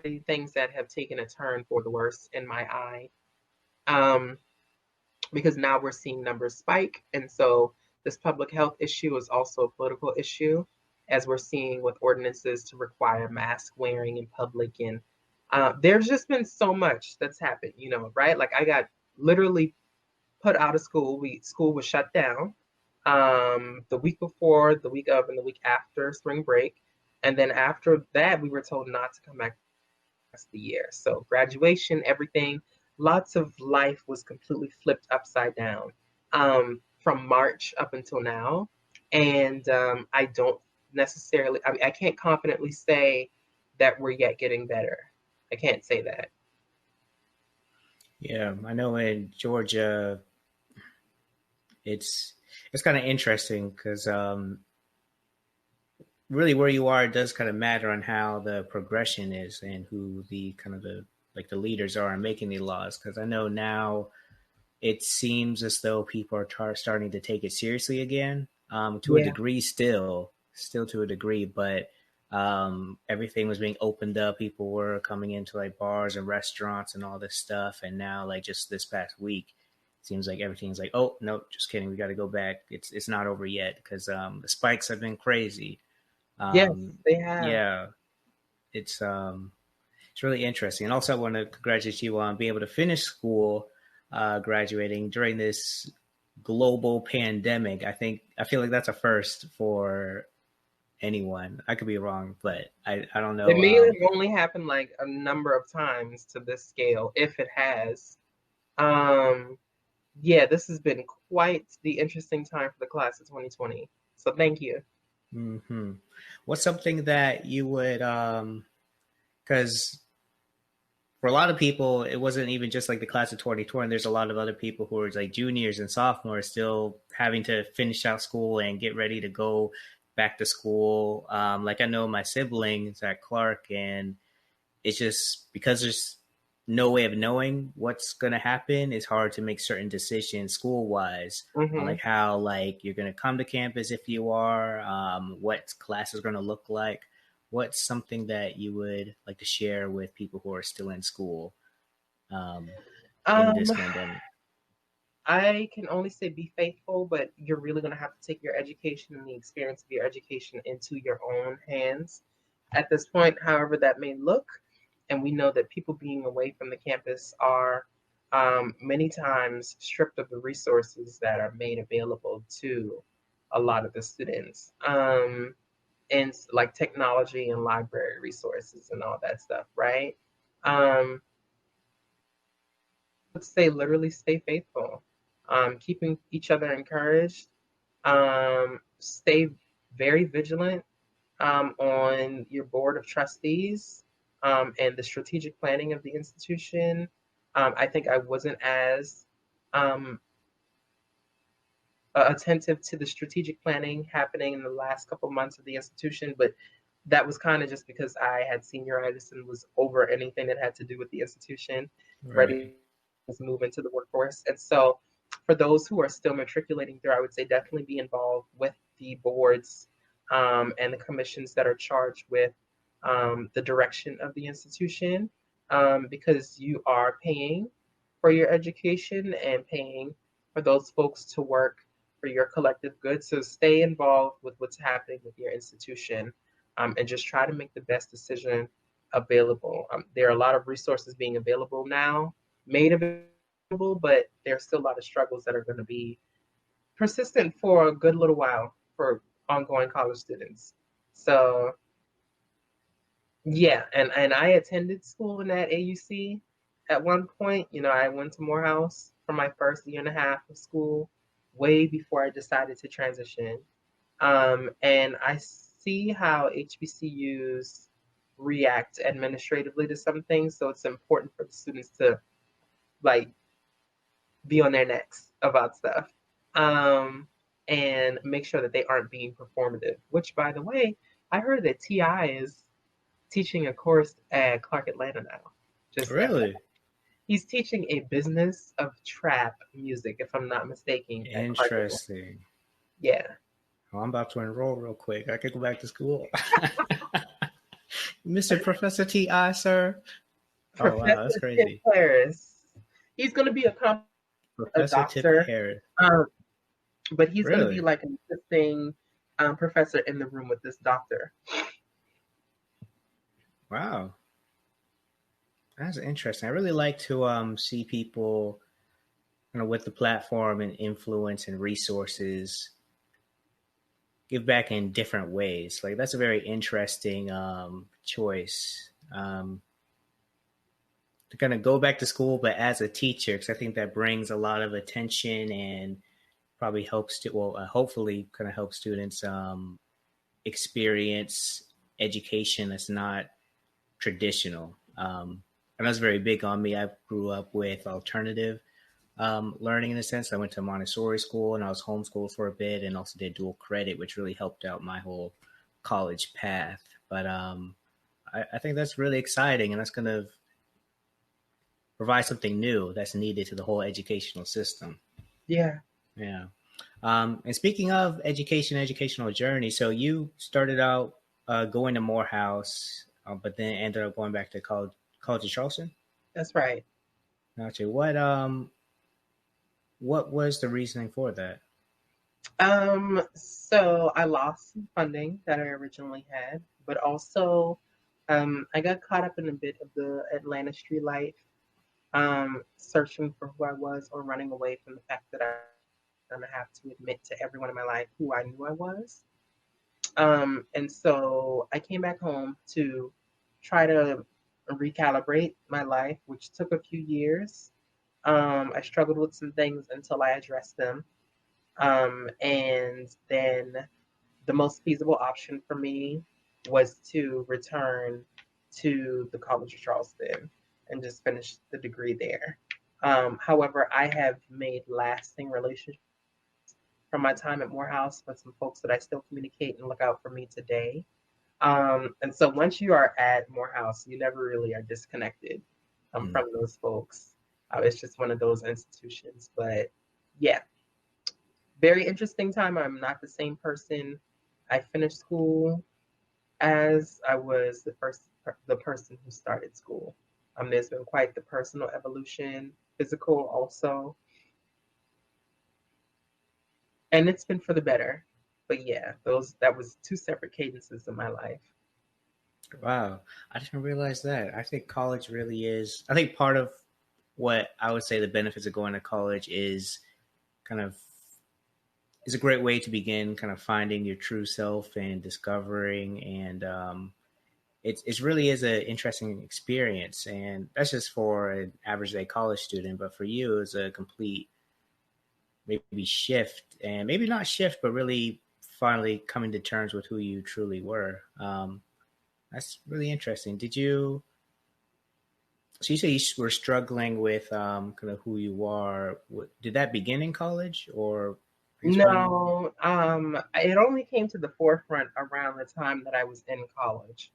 A: been things that have taken a turn for the worse in my eye. Um, because now we're seeing numbers spike. And so this public health issue is also a political issue, as we're seeing with ordinances to require mask wearing in public. And there's just been so much that's happened, right? Like I got literally put out of school. School was shut down the week before, the week of, and the week after spring break. And then after that, we were told not to come back the year. So graduation, everything, lots of life was completely flipped upside down from March up until now. And I don't necessarily, I mean, I can't confidently say that we're yet getting better. I can't say that.
B: Yeah, I know in Georgia, it's it's kind of interesting because really where you are does kind of matter on how the progression is and who the kind of the like the leaders are in making the laws. Because I know now it seems as though people are starting to take it seriously again, to a
A: Yeah.
B: degree, still to a degree, but everything was being opened up. People were coming into like bars and restaurants and all this stuff, and now like just this past week, it seems like everything's like, oh no, just kidding, we got to go back. It's not over yet because the spikes have been crazy.
A: Yes,
B: Um,
A: they have.
B: yeah, it's it's really interesting. And also, I want to congratulate you on being able to finish school, graduating during this global pandemic. I feel like that's a first for anyone. I could be wrong, but I don't
A: It
B: know.
A: may have only happened like a number of times to this scale, if it has. Um, yeah, this has been quite the interesting time for the class of 2020. So thank you.
B: hmm What's something that you would because for a lot of people, it wasn't even just like the class of 2020. There's a lot of other people who are like juniors and sophomores still having to finish out school and get ready to go back to school. Like I know my siblings at Clark, and it's just because there's no way of knowing what's going to happen. It's hard to make certain decisions school wise on
A: Hmm.
B: like how like you're going to come to campus if you are, what class is going to look like. What's something that you would like to share with people who are still in school um, in
A: Um,
B: this pandemic?
A: I can only say be faithful, but you're really going to have to take your education and the experience of your education into your own hands at this point, however that may look. And we know that people being away from the campus are many times stripped of the resources that are made available to a lot of the students, and like technology and library resources and all that stuff, right? Um, let's say literally stay faithful, keeping each other encouraged, stay very vigilant on your board of trustees and the strategic planning of the institution. I think I wasn't as um, attentive to the strategic planning happening in the last couple months of the institution, but that was kind of just because I had senioritis and was over anything that had to do with the institution,
B: Right.
A: ready to move into the workforce. And so, for those who are still matriculating through, I would say definitely be involved with the boards and the commissions that are charged with the direction of the institution, because you are paying for your education and paying for those folks to work for your collective good. So stay involved with what's happening with your institution, and just try to make the best decision available. There are a lot of resources being available now, made available, but there's still a lot of struggles that are going to be persistent for a good little while for ongoing college students. So yeah, and I attended school in that AUC at one point. I went to Morehouse. for my first year and a half of school, way before I decided to transition. And I see how HBCUs react administratively to some things. So it's important for the students to like be on their necks about stuff. Um, and make sure that they aren't being performative, which by the way, I heard that T.I. is teaching a course at Clark Atlanta now. Just
B: Really
A: he's teaching a business of trap music, if I'm not mistaken, at Clark Atlanta.
B: interesting.
A: Yeah.
B: Well, I'm about to enroll real quick. I could go back to school. Mr. Professor T.I., sir. Oh, wow. That's
A: Professor Tip
B: crazy.
A: Harris. He's going to be a
B: Professor Tip
A: doctor,
B: Harris.
A: um, but he's going to be
B: Really?
A: like an assisting professor in the room with this doctor.
B: Wow. That's interesting. I really like to see people, with the platform and influence and resources give back in different ways. Like that's a very interesting choice to kind of go back to school, but as a teacher, because I think that brings a lot of attention and probably helps to, well, hopefully kind of help students experience education that's not traditional. And that's very big on me. I grew up with alternative learning in a sense. I went to Montessori school and I was homeschooled for a bit and also did dual credit, which really helped out my whole college path. But I think that's really exciting and that's going to provide something new that's needed to the whole educational system.
A: Yeah.
B: Yeah. And speaking of education, educational journey, so you started out going to Morehouse, but then ended up going back to College of Charleston.
A: That's right.
B: Gotcha. What was the reasoning for that?
A: So I lost some funding that I originally had, but also I got caught up in a bit of the Atlanta street life, searching for who I was or running away from the fact that I'm gonna have to admit to everyone in my life who I knew I was. And so I came back home to try to recalibrate my life, which took a few years. I struggled with some things until I addressed them. And then the most feasible option for me was to return to the College of Charleston and just finish the degree there. However, I have made lasting relationships from my time at Morehouse with some folks that I still communicate and look out for me today. And so once you are at Morehouse, you never really are disconnected
B: Mm.
A: from those folks. It's just one of those institutions. But yeah, very interesting time. I'm not the same person I finished school as I was the person who started school. There's been quite the personal evolution, physical also, and it's been for the better. But yeah, those that was two separate cadences in my life.
B: Wow, I didn't realize that. I think college really is. I think part of what I would say the benefits of going to college is kind of is a great way to begin kind of finding your true self and discovering and it really is an interesting experience and that's just for an average day college student but for you it's a complete maybe shift and maybe not shift but really finally coming to terms with who you truly were. That's really interesting. Did you so you say you were struggling with kind of who you are. Did that begin in college or I guess when
A: No, it only came to the forefront around the time that I was in college.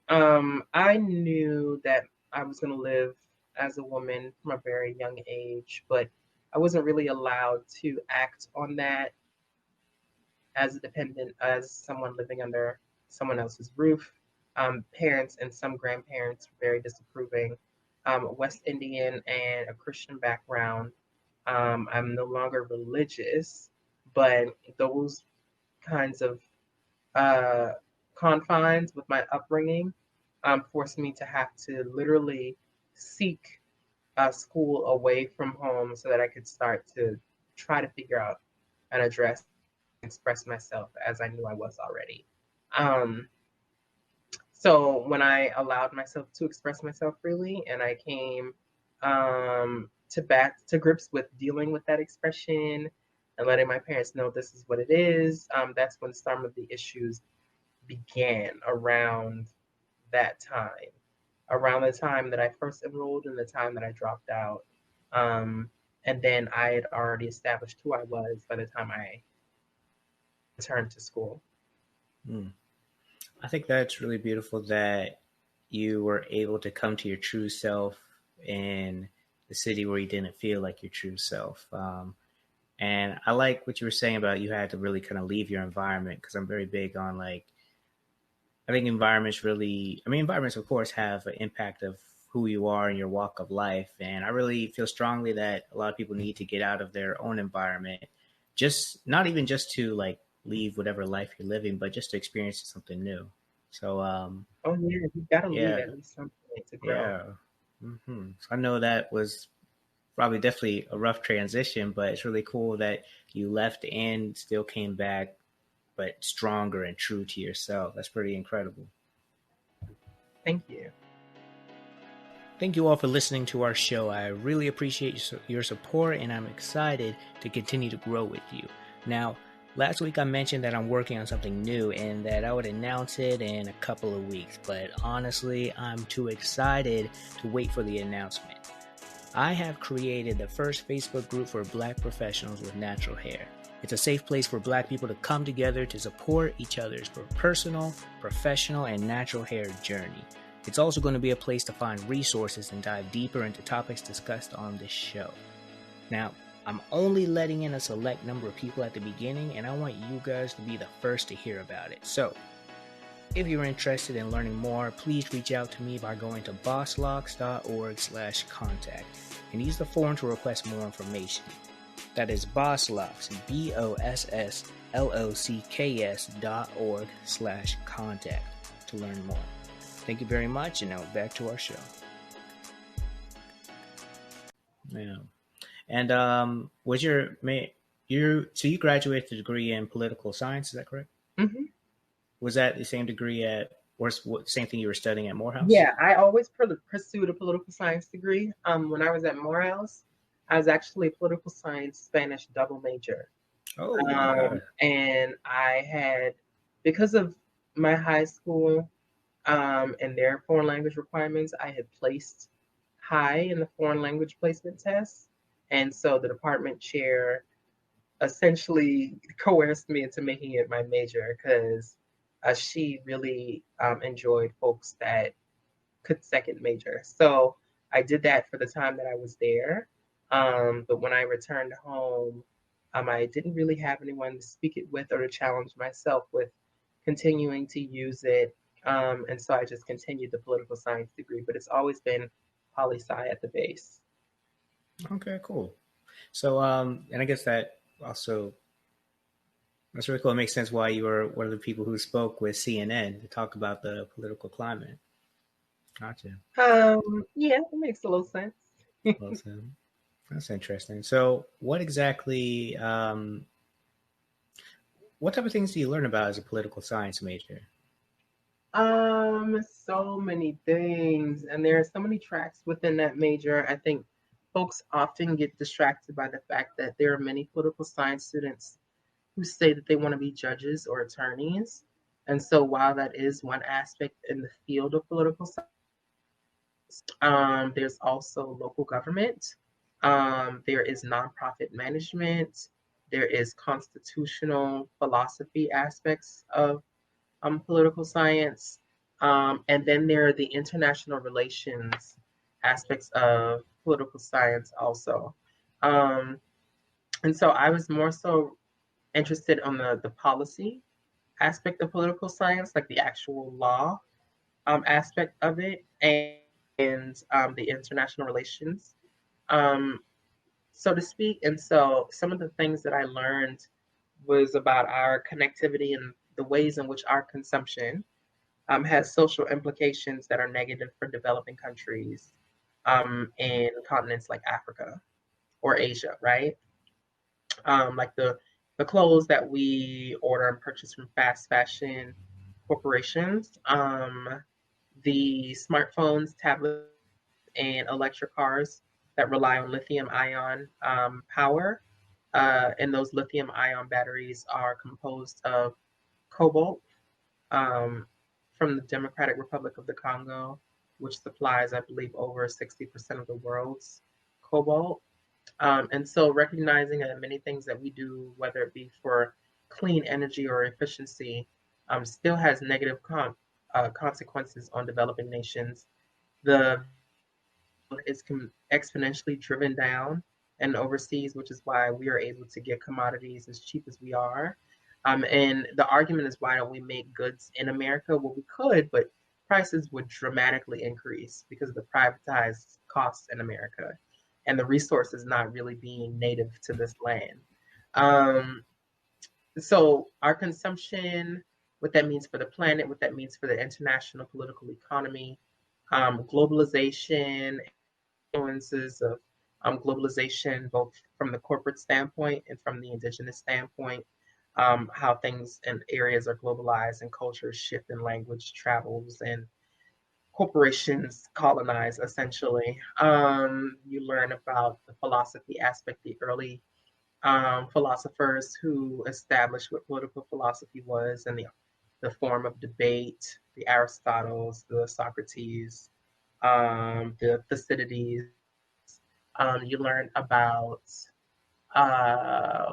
A: I knew that I was going to live as a woman from a very young age, but I wasn't really allowed to act on that as a dependent, as someone living under someone else's roof. Parents and some grandparents were very disapproving. West Indian and a Christian background. I'm no longer religious, but those kinds of uh, confines with my upbringing forced me to have to literally seek school away from home so that I could start to try to figure out and address express myself as I knew I was already. Um, so when I allowed myself to express myself freely and I came to grips with dealing with that expression and letting my parents know this is what it is. That's when some of the issues began that time, around the time that I first enrolled and the time that I dropped out. Um, and then I had already established who I was by the time I returned to school.
B: Hmm. I think that's really beautiful that you were able to come to your true self in the city where you didn't feel like your true self. And I like what you were saying about you had to really kind of leave your environment because I'm very big on like, I think environments, of course, have an impact of who you are in your walk of life. And I really feel strongly that a lot of people need to get out of their own environment, just not even just to like leave whatever life you're living, but just to experience something new. So,
A: Oh yeah, you gotta leave
B: yeah,
A: at least some point to grow.
B: yeah. So I know that was probably definitely a rough transition, but it's really cool that you left and still came back, but stronger and true to yourself. That's pretty incredible.
A: Thank you.
B: Thank you all for listening to our show. I really appreciate your support and I'm excited to continue to grow with you. Now, last week I mentioned that I'm working on something new and that I would announce it in a couple of weeks, but honestly, I'm too excited to wait for the announcement. I have created the first Facebook group for Black professionals with natural hair. It's a safe place for Black people to come together to support each other's personal, professional, and natural hair journey. It's also going to be a place to find resources and dive deeper into topics discussed on this show. Now, I'm only letting in a select number of people at the beginning, and I want you guys to be the first to hear about it. So, if you're interested in learning more, please reach out to me by going to bosslocks.org/contact and use the form to request more information. That is BossLocks, BossLocks.org/contact to learn more. Thank you very much, and now back to our show. Yeah, and was you graduated a degree in political science? Is that correct?
A: Hmm.
B: Was that the same degree at, or same thing you were studying at Morehouse?
A: Yeah, I always pursued a political science degree. When I was at Morehouse, I was actually a political science Spanish double major.
B: Oh, wow.
A: And I had, because of my high school and their foreign language requirements, I had placed high in the foreign language placement test. And so the department chair essentially coerced me into making it my major because she really enjoyed folks that could second major. So I did that for the time that I was there. But when I returned home, I didn't really have anyone to speak it with or to challenge myself with continuing to use it. And so I just continued the political science degree, but it's always been poli sci at the base.
B: Okay, cool. So, and I guess that also that's really cool. It makes sense why you were one of the people who spoke with CNN to talk about the political climate. Gotcha.
A: Yeah, it makes a little sense.
B: Awesome. That's interesting. So, what type of things do you learn about as a political science major?
A: So many things, and there are so many tracks within that major. I think folks often get distracted by the fact that there are many political science students who say that they want to be judges or attorneys. And so, while that is one aspect in the field of political science, there's also local government, there is nonprofit management, there is constitutional philosophy aspects of political science. And then there are the international relations aspects of political science also. Um, and so I was more so interested on the policy aspect of political science, like the actual law aspect of it, and the international relations, um, so to speak. And so some of the things that I learned was about our connectivity and the ways in which our consumption has social implications that are negative for developing countries in continents like Africa or Asia, right? Like the clothes that we order and purchase from fast fashion corporations, the smartphones, tablets, and electric cars that rely on lithium ion power. And those lithium ion batteries are composed of cobalt um, from the Democratic Republic of the Congo, which supplies, I believe, over 60% of the world's cobalt. And so recognizing that many things that we do, whether it be for clean energy or efficiency, still has negative consequences on developing nations. The is exponentially driven down and overseas, which is why we are able to get commodities as cheap as we are. And the argument is, why don't we make goods in America? Well, we could, but prices would dramatically increase because of the privatized costs in America and the resources not really being native to this land. Um, so our consumption, what that means for the planet, what that means for the international political economy, globalization, influences of globalization, both from the corporate standpoint and from the indigenous standpoint, how things and areas are globalized and cultures shift and language travels and corporations colonize essentially. You learn about the philosophy aspect, the early philosophers who established what political philosophy was and the form of debate, the Aristotles, the Socrates, the Thucydides. You learn about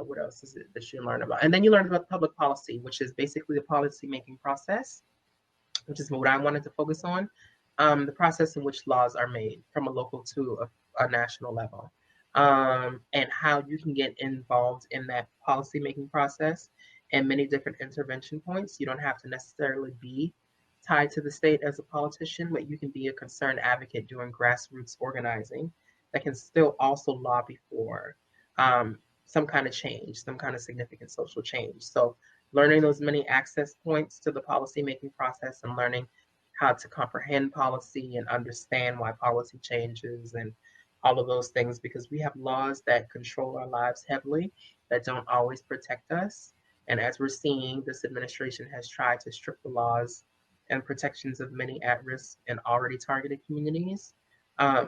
A: what else is it that you learn about? And then you learn about public policy, which is basically the policy making process, which is what I wanted to focus on. The process in which laws are made from a local to a national level, and how you can get involved in that policy making process and many different intervention points. You don't have to necessarily be tied to the state as a politician, but you can be a concerned advocate doing grassroots organizing that can still also lobby for some kind of change, some kind of significant social change. So learning those many access points to the policymaking process and learning how to comprehend policy and understand why policy changes and all of those things, because we have laws that control our lives heavily that don't always protect us. And as we're seeing, this administration has tried to strip the laws and protections of many at risk and already targeted communities.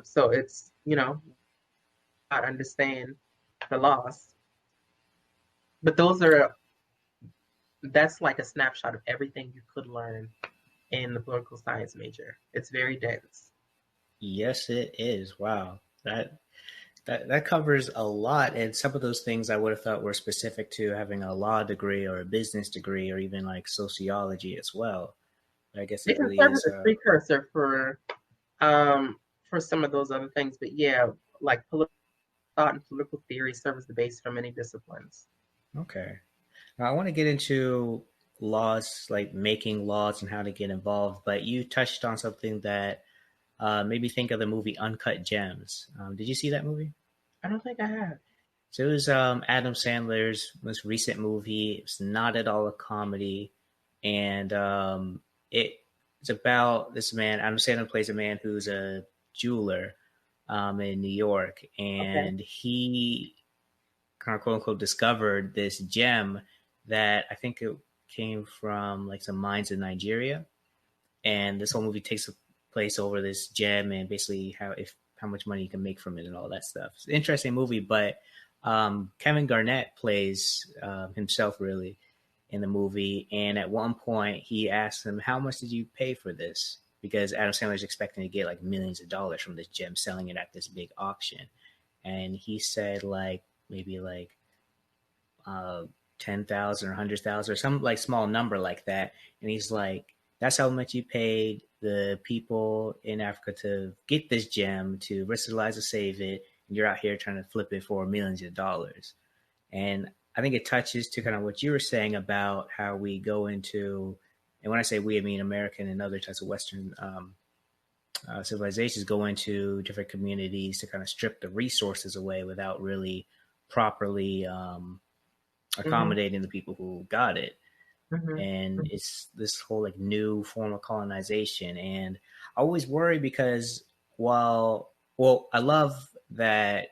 A: So it's, not understand the laws. But that's like a snapshot of everything you could learn in the political science major. It's very dense.
B: Yes, it is. Wow. That covers a lot, and some of those things I would have thought were specific to having a law degree or a business degree or even like sociology as well. But I guess
A: It
B: it
A: can
B: really
A: serve as
B: is.
A: a precursor for some of those other things. But yeah, like political thought and political theory serve as the base for many disciplines.
B: Okay. Now I want to get into laws, like making laws and how to get involved. But you touched on something that made me think of the movie Uncut Gems. Did you see that movie?
A: I don't think I have.
B: So it was Adam Sandler's most recent movie. It's not at all a comedy, and it's about this man. Adam Sandler plays a man who's a jeweler in New York,
A: Okay.
B: and he kind of quote unquote discovered this gem that I think it came from like some mines in Nigeria, and this whole movie takes place over this gem and basically how much money you can make from it and all that stuff. It's an interesting movie, but Kevin Garnett plays himself really in the movie, and at one point he asks him, "How much did you pay for this?" Because Adam Sandler is expecting to get like millions of dollars from this gem, selling it at this big auction, and he said like maybe like 10,000 or 100,000 or some like small number like that. And he's like, that's how much you paid the people in Africa to get this gem, to risk their lives to save it. And you're out here trying to flip it for millions of dollars. And I think it touches to kind of what you were saying about how we go into, and when I say we, I mean American and other types of Western civilizations go into different communities to kind of strip the resources away without really properly
A: Mm-hmm.
B: accommodating the people who got it. And
A: Mm-hmm.
B: it's this whole like new form of colonization. And I always worry because well, I love that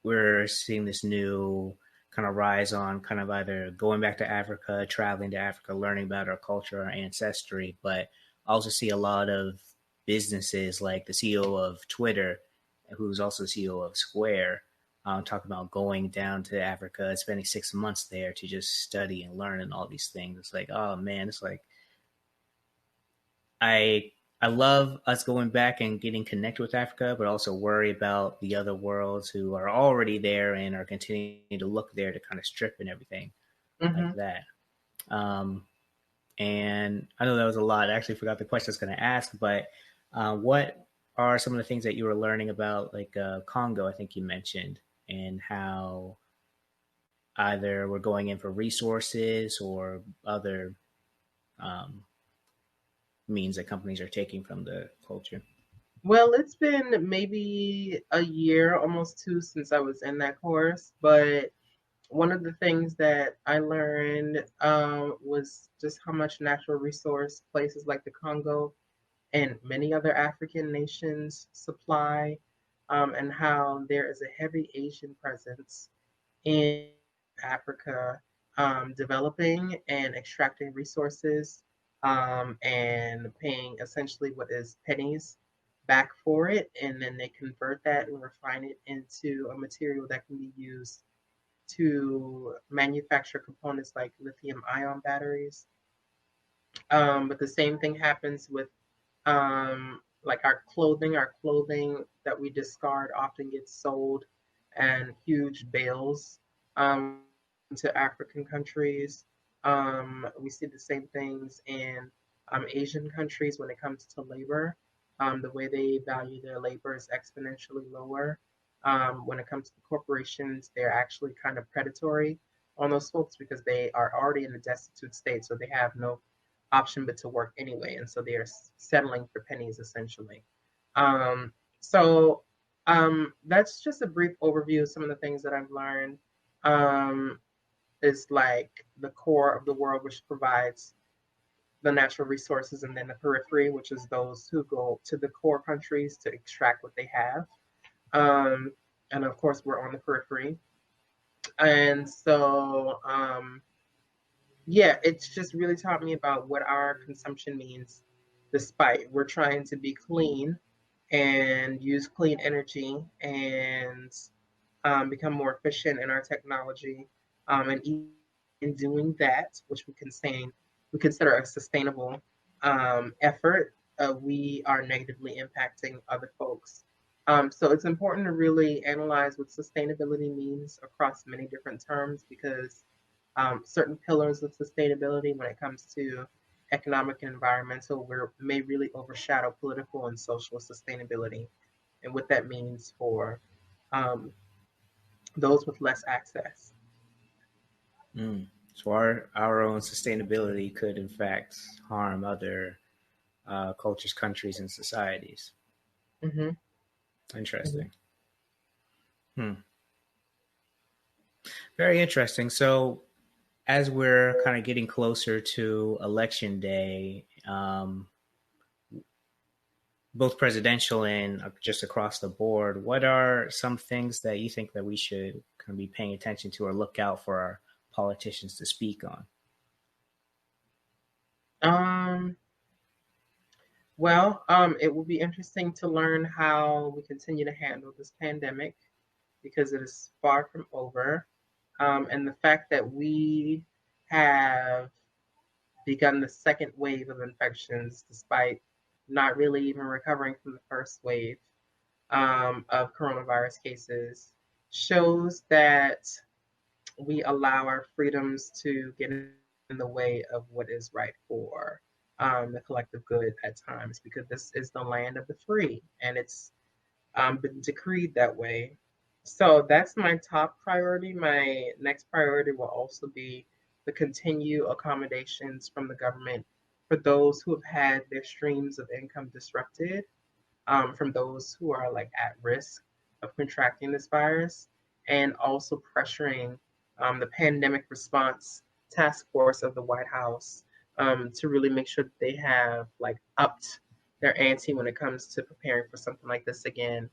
B: we're seeing this new kind of rise on kind of either going back to Africa, traveling to Africa, learning about our culture, our ancestry. But I also see a lot of businesses like the CEO of Twitter who's also CEO of Square, talking about going down to Africa, spending 6 months there to just study and learn and all these things. It's like, oh man, it's like I I love us going back and getting connected with Africa, but also worry about the other worlds who are already there and are continuing to look there to kind of strip and everything like
A: Hmm.
B: that. Um, and I know that was a lot. I actually forgot the question I was going to ask, but what are some of the things that you were learning about, like Congo? I think you mentioned, and how either we're going in for resources or other um, means that companies are taking from the culture.
A: Well, it's been maybe a year, almost two, since I was in that course. But one of the things that I learned was just how much natural resource places like the Congo and many other African nations supply, and how there is a heavy Asian presence in Africa, developing and extracting resources, and paying essentially what is pennies back for it. And then they convert that and refine it into a material that can be used to manufacture components like lithium ion batteries. But the same thing happens with like our clothing. Our clothing that we discard often gets sold and huge bales to African countries. We see the same things in Asian countries when it comes to labor. The way they value their labor is exponentially lower. When it comes to corporations, they're actually kind of predatory on those folks because they are already in a destitute state, so they have no option but to work anyway, and so they are settling for pennies essentially. Um, so that's just a brief overview of some of the things that I've learned. Um, is like the core of the world, which provides the natural resources, and then the periphery, which is those who go to the core countries to extract what they have. Um, and of course, we're on the periphery. And yeah, it's just really taught me about what our consumption means, despite we're trying to be clean and use clean energy and become more efficient in our technology. And in doing that, which we consider a sustainable effort, we are negatively impacting other folks. So it's important to really analyze what sustainability means across many different terms, because certain pillars of sustainability when it comes to economic and environmental may really overshadow political and social sustainability and what that means for um, those with less access.
B: Mm. So our own sustainability could in fact harm other cultures, countries, and societies.
A: Mm-hmm. Mm-hmm.
B: Interesting. Hmm. Very interesting. So as we're kind of getting closer to election day, both presidential and just across the board, what are some things that you think that we should kind of be paying attention to or look out for our politicians to speak on?
A: Um, it will be interesting to learn how we continue to handle this pandemic because it is far from over. And the fact that we have begun the second wave of infections despite not really even recovering from the first wave of coronavirus cases shows that we allow our freedoms to get in the way of what is right for the collective good at times, because this is the land of the free and it's been decreed that way. So that's my top priority. My next priority will also be the continued accommodations from the government for those who have had their streams of income disrupted, from those who are like at risk of contracting this virus, and also pressuring the pandemic response task force of the White House to really make sure that they have like upped their ante when it comes to preparing for something like this again.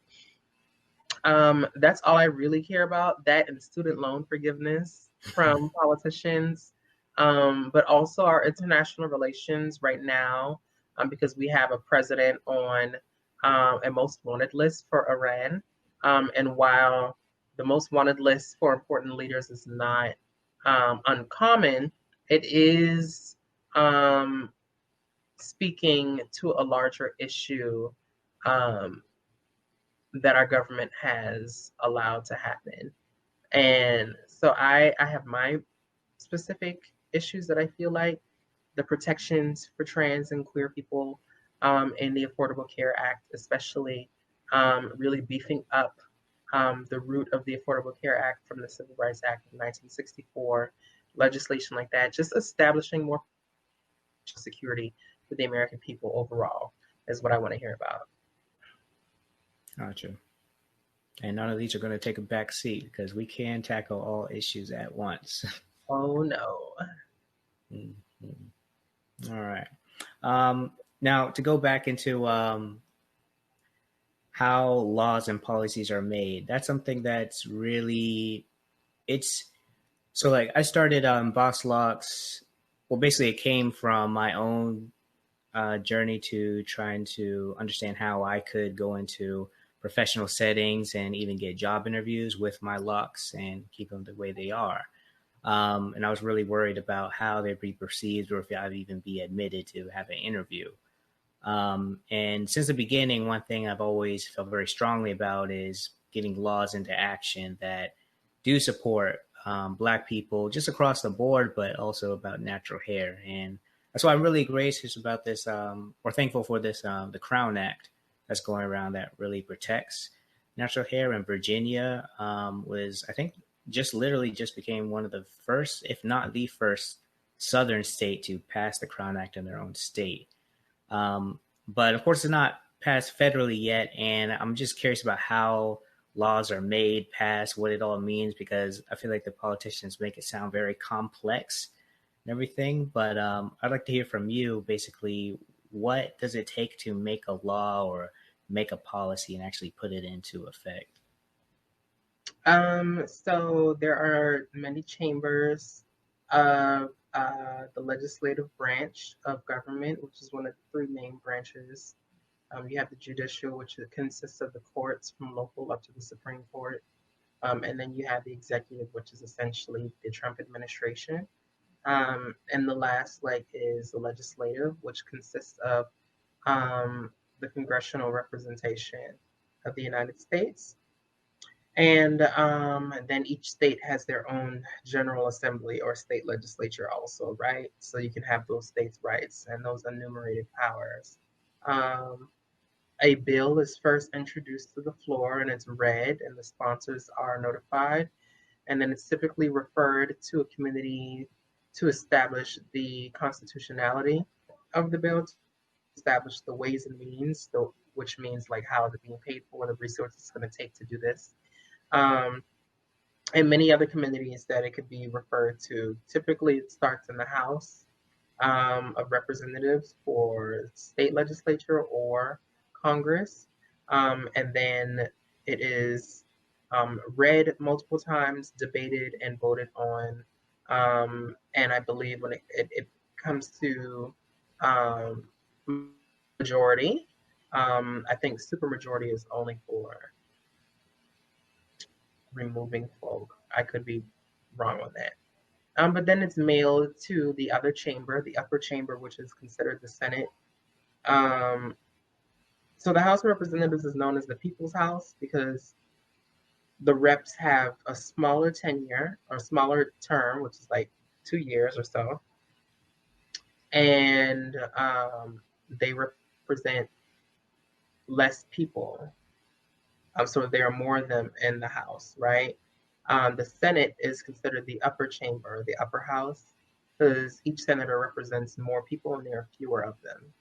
A: That's all I really care about, that and student loan forgiveness from politicians, but also our international relations right now, because we have a president on and most wanted list for Iran. And while the most wanted list for important leaders is not uncommon, it is um, speaking to a larger issue um, that our government has allowed to happen. And so I have my specific issues that I feel like the protections for trans and queer people in the Affordable Care Act, especially really beefing up the root of the Affordable Care Act from the Civil Rights Act of 1964, legislation like that, just establishing more security for the American people overall is what I want to hear about.
B: Gotcha. And none of these are going to take a back seat because we can tackle all issues at once.
A: Oh no.
B: Mhm. All right. Now, to go back into how laws and policies are made, that's something that's really, it's so like I started BossLocks. Well, basically, it came from my own journey to trying to understand how I could go into professional settings and even get job interviews with my locks and keep them the way they are. And I was really worried about how they'd be perceived or if I'd even be admitted to have an interview. And since the beginning, one thing I've always felt very strongly about is getting laws into action that do support Black people just across the board, but also about natural hair. And that's why I'm really gracious about this, or thankful for this, the Crown Act that's going around that really protects natural hair. In Virginia was, I think, just literally just became one of the first, if not the first, Southern state to pass the Crown Act in their own state. But of course, it's not passed federally yet, and I'm just curious about how laws are made, passed, what it all means, because I feel like the politicians make it sound very complex and everything. But I'd like to hear from you, basically, what does it take to make a law or make a policy and actually put it into effect?
A: So there are many chambers of the legislative branch of government, which is one of the three main branches. You have the judicial, which consists of the courts from local up to the Supreme Court. And then you have the executive, which is essentially the Trump administration. And the last leg is the legislative, which consists of the congressional representation of the United States. And then each state has their own general assembly or state legislature, also, right? So you can have those states' rights and those enumerated powers. Um, a bill is first introduced to the floor and it's read, and the sponsors are notified. And then it's typically referred to a committee to establish the constitutionality of the bill, to establish the ways and means, which means like how is it being paid for, the resources it's going to take to do this. Um, and many other committees that it could be referred to. Typically, it starts in the House of Representatives for state legislature or Congress. And then it is read multiple times, debated, and voted on. And I believe when it comes to um, majority, I think supermajority is only for removing folk. I could be wrong on that. But then it's mailed to the other chamber, the upper chamber, which is considered the Senate. Um, so the House of Representatives is known as the People's House because the reps have a smaller tenure or smaller term, which is like 2 years or so, and they represent less people. So there are more of them in the House, right? The Senate is considered the upper chamber, the upper house, because each senator represents more people and there are fewer of them.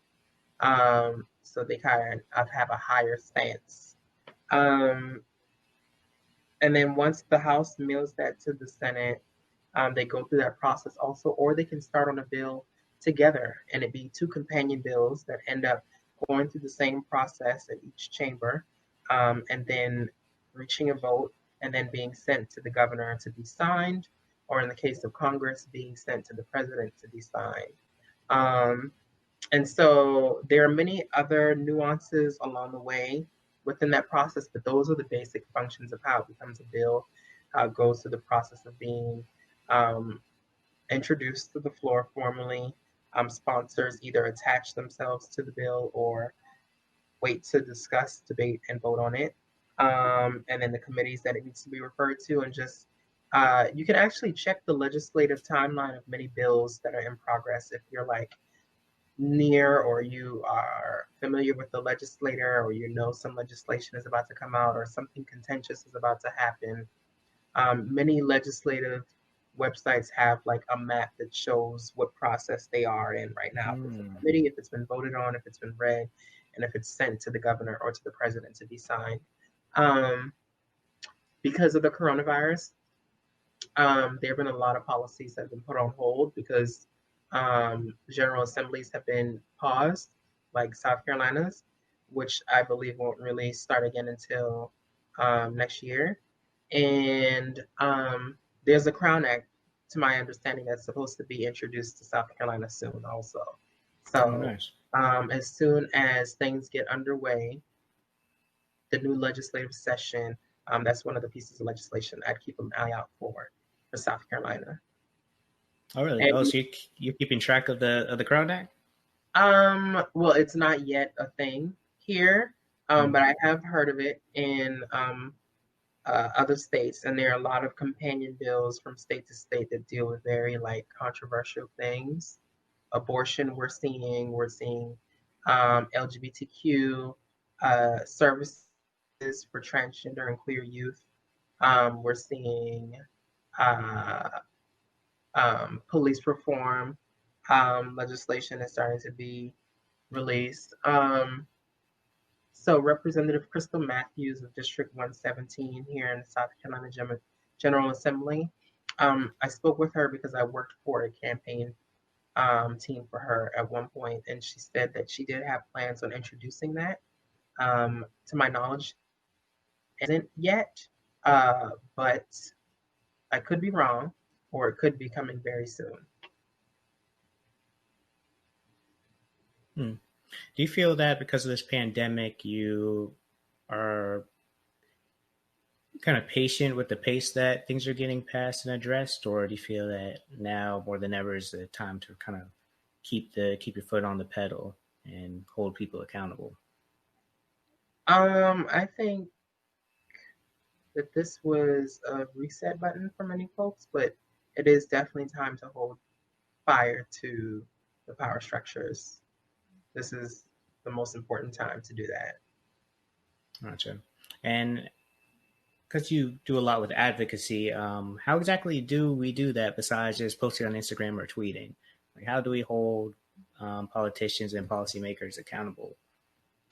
A: So they kind of have a higher stance. Um, and then once the House mails that to the Senate, they go through that process also, or they can start on a bill together and it be two companion bills that end up going through the same process in each chamber, and then reaching a vote and then being sent to the governor to be signed, or in the case of Congress, being sent to the president to be signed. Um, And so there are many other nuances along the way within that process, but those are the basic functions of how it becomes a bill, how it goes through the process of being um, introduced to the floor formally. Sponsors either attach themselves to the bill or wait to discuss, debate, and vote on it. And then the committees that it needs to be referred to, and just you can actually check the legislative timeline of many bills that are in progress if you're like near or you are familiar with the legislator or you know some legislation is about to come out or something contentious is about to happen. Many legislative websites have like a map that shows what process they are in right now. If it's a
B: Hmm.
A: committee, if it's been voted on, if it's been read, and if it's sent to the governor or to the president to be signed. Um, because of the coronavirus, there have been a lot of policies that have been put on hold because general assemblies have been paused, like South Carolina's, which I believe won't really start again until next year. And there's a Crown Act, to my understanding, that's supposed to be introduced to South Carolina soon, also.
B: Oh,
A: So
B: nice.
A: as soon as things get underway, the new legislative session, that's one of the pieces of legislation I'd keep an eye out for South Carolina.
B: Oh, really? Oh,
A: And
B: so you're keeping track of the Crown Act?
A: well, it's not yet a thing here,
B: Hmm.
A: but I have heard of it in other states, and there are a lot of companion bills from state to state that deal with very like controversial things. Abortion, we're seeing LGBTQ services for transgender and queer youth. We're seeing uh, police reform legislation is starting to be released. So Representative Crystal Matthews of District 117 here in the South Carolina General Assembly. I spoke with her because I worked for a campaign team for her at one point, and she said that she did have plans on introducing that. To my knowledge, it isn't yet, but I could be wrong, or it could be coming very soon.
B: Hmm. Do you feel that because of this pandemic, you are kind of patient with the pace that things are getting passed and addressed, or do you feel that now more than ever is the time to kind of keep your foot on the pedal and hold people accountable?
A: I think that this was a reset button for many folks, but it is definitely time to hold fire to the power structures. This is the most important time to do that.
B: Gotcha. And because you do a lot with advocacy, how exactly do we do that besides just posting on Instagram or tweeting? Like, how do we hold politicians and policymakers accountable?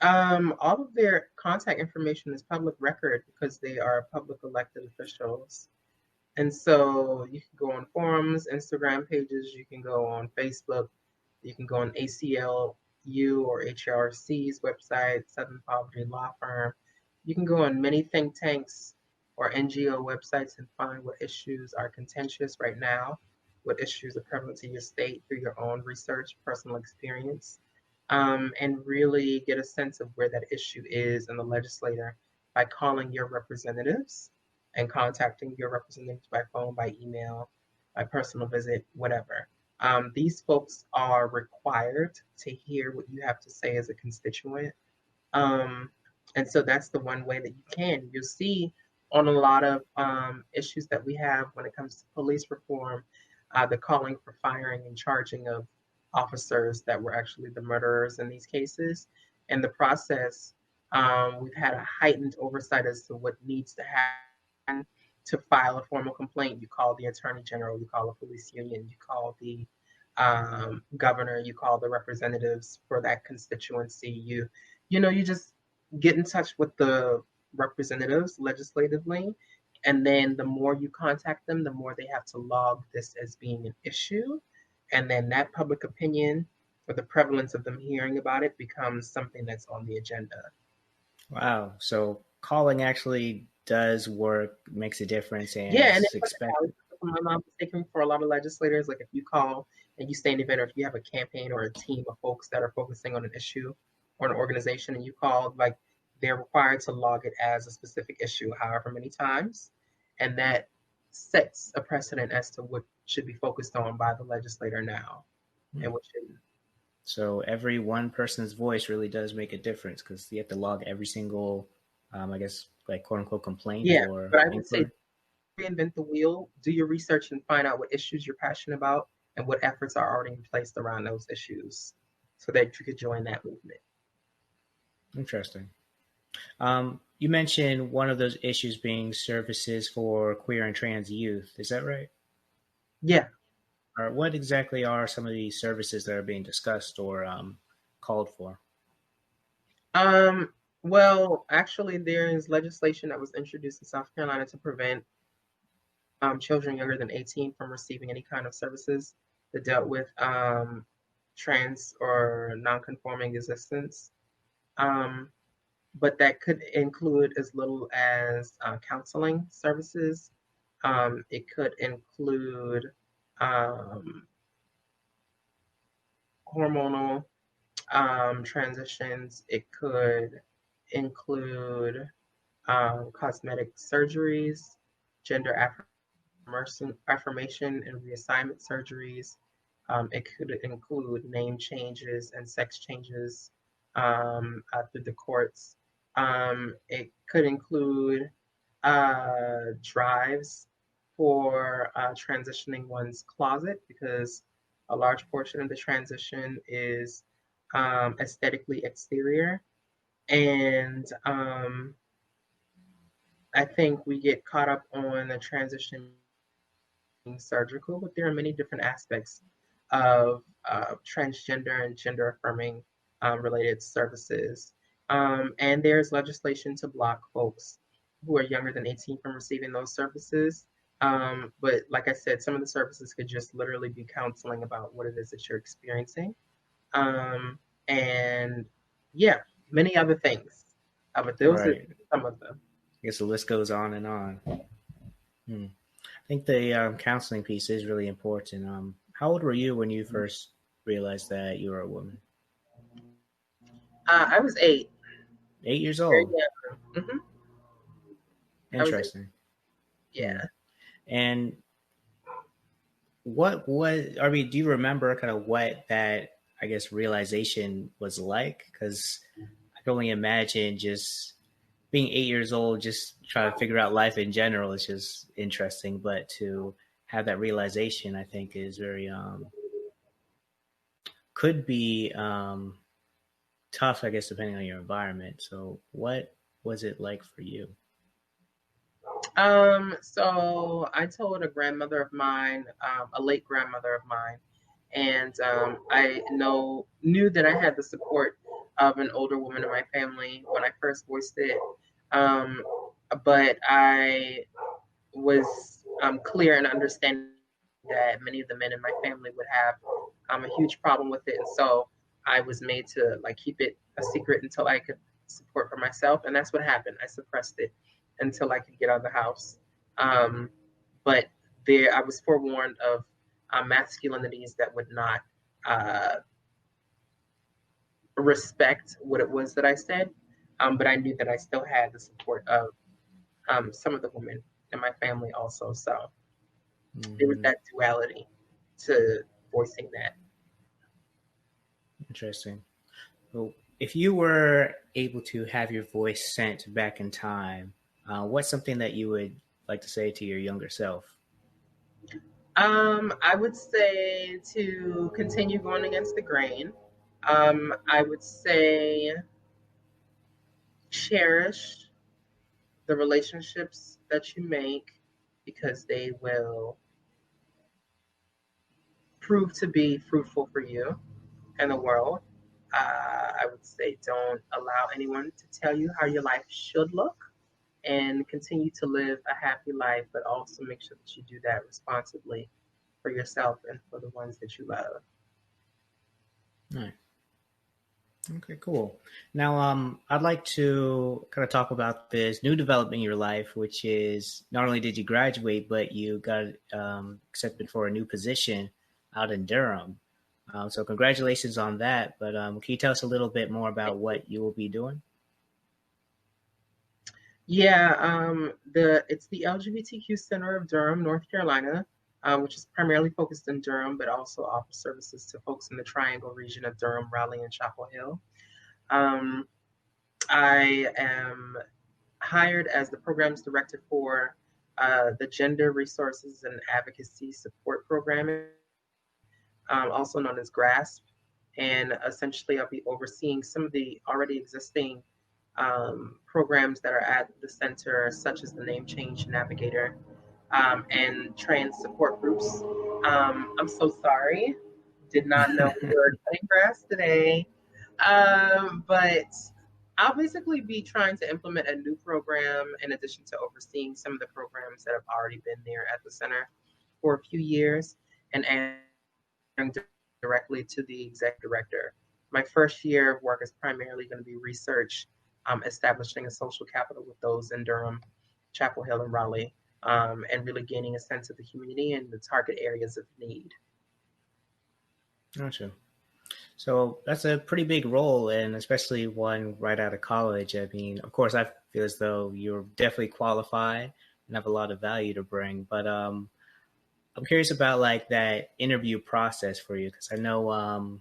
A: All of their contact information is public record because they are public elected officials. And so you can go on forums, Instagram pages, you can go on Facebook, you can go on ACLU or HRC's website, Southern Poverty Law Firm. You can go on many think tanks or NGO websites and find what issues are contentious right now, what issues are prevalent to your state through your own research, personal experience, and really get a sense of where that issue is in the legislator by calling your representatives and contacting your representatives by phone, by email, by personal visit, whatever. These folks are required to hear what you have to say as a constituent. Um, and so that's the one way that you can. You'll see on a lot of issues that we have when it comes to police reform, the calling for firing and charging of officers that were actually the murderers in these cases. In the process, we've had a heightened oversight as to what needs to happen to file a formal complaint. You call the attorney general, you call a police union, you call the governor, you call the representatives for that constituency. You just get in touch with the representatives legislatively, and then the more you contact them, the more they have to log this as being an issue, and then that public opinion or the prevalence of them hearing about it becomes something that's on the agenda.
B: Wow. So calling actually does work, makes a difference, and
A: Yeah, and
B: it's
A: it's like a
B: expected.
A: tally system, if I'm not mistaken, for a lot of legislators. Like if you call and you stay in the event, or if you have a campaign or a team of folks that are focusing on an issue or an organization and you call, like, they're required to log it as a specific issue, however many times. And that sets a precedent as to what should be focused on by the legislator now
B: Hmm.
A: and what shouldn't.
B: So every one person's voice really does make a difference because you have to log every single, I guess, like quote unquote complaint
A: Yeah,
B: or
A: but I would say
B: inquiry.
A: reinvent the wheel, do your research and find out what issues you're passionate about and what efforts are already in place around those issues so that you could join that movement.
B: Interesting. You mentioned one of those issues being services for queer and trans youth. Is that right?
A: Yeah.
B: Or what exactly are some of these services that are being discussed or called for?
A: Um, well, actually, there is legislation that was introduced in South Carolina to prevent children younger than 18 from receiving any kind of services that dealt with trans or non-conforming existence. Um, but that could include as little as counseling services. It could include um, hormonal transitions. It could include cosmetic surgeries, gender affirmation and reassignment surgeries. It could include name changes and sex changes through the courts. It could include drives for transitioning one's closet because a large portion of the transition is aesthetically exterior. And I think we get caught up on the transition being surgical, but there are many different aspects of transgender and gender affirming related services. And there's legislation to block folks who are younger than 18 from receiving those services. But like I said, some of the services could just literally be counseling about what it is that you're experiencing. Um, and yeah, many other things. But those are
B: Right.
A: some of them.
B: I guess the list goes on and on. Hmm. I think the counseling piece is really important. How old were you when you first realized that you were a woman?
A: I was 8,
B: 8 years
A: very
B: old.
A: young. I was 8,
B: Interesting. Hmm.
A: yeah.
B: And I mean, do you remember kind of what that, I guess, realization was like? Because I can only imagine just being 8 years old, just trying to figure out life in general is just interesting. But to have that realization, I think, is very, could be tough, I guess, depending on your environment. So, what was it like for you?
A: So I told a grandmother of mine, a late grandmother of mine, and I knew that I had the support of an older woman in my family when I first voiced it. Um, but I was clear in understanding that many of the men in my family would have a huge problem with it, and so I was made to like keep it a secret until I could support for myself, and that's what happened. I suppressed it until I could get out of the house. Um, but I was forewarned of masculinities that would not uh, respect what it was that I said. But I knew that I still had the support of some of the women in my family also. So there was
B: Hmm.
A: that duality to voicing that.
B: Interesting. So, if you were able to have your voice sent back in time, what's something that you would like to say to your younger self?
A: I would say to continue going against the grain. I would say cherish the relationships that you make because they will prove to be fruitful for you and the world. I would say don't allow anyone to tell you how your life should look and continue to live a happy life, but also make sure that you do that responsibly for yourself and for the ones that you love.
B: Nice. Okay, cool. Now, I'd like to kind of talk about this new development in your life, which is not only did you graduate, but you got accepted for a new position out in Durham. So congratulations on that. But can you tell us a little bit more about
A: Thank you.
B: what you will be doing?
A: Yeah, it's the LGBTQ Center of Durham, North Carolina, which is primarily focused in Durham, but also offers services to folks in the Triangle region of Durham, Raleigh, and Chapel Hill. Um, I am hired as the programs director for the Gender Resources and Advocacy Support Program, also known as GRASP. And essentially, I'll be overseeing some of the already existing programs that are at the center, such as the Name Change Navigator and trans support groups. I'm so sorry. Did not know we were cutting grass today. But I'll basically be trying to implement a new program in addition to overseeing some of the programs that have already been there at the center for a few years and answering directly to the executive director. My first year of work is primarily going to be research, establishing a social capital with those in Durham, Chapel Hill, and Raleigh, and really gaining a sense of the community and the target areas of need.
B: Gotcha. So that's a pretty big role, and especially one right out of college. I mean, of course, I feel as though you're definitely qualified and have a lot of value to bring. But I'm curious about like that interview process for you because I know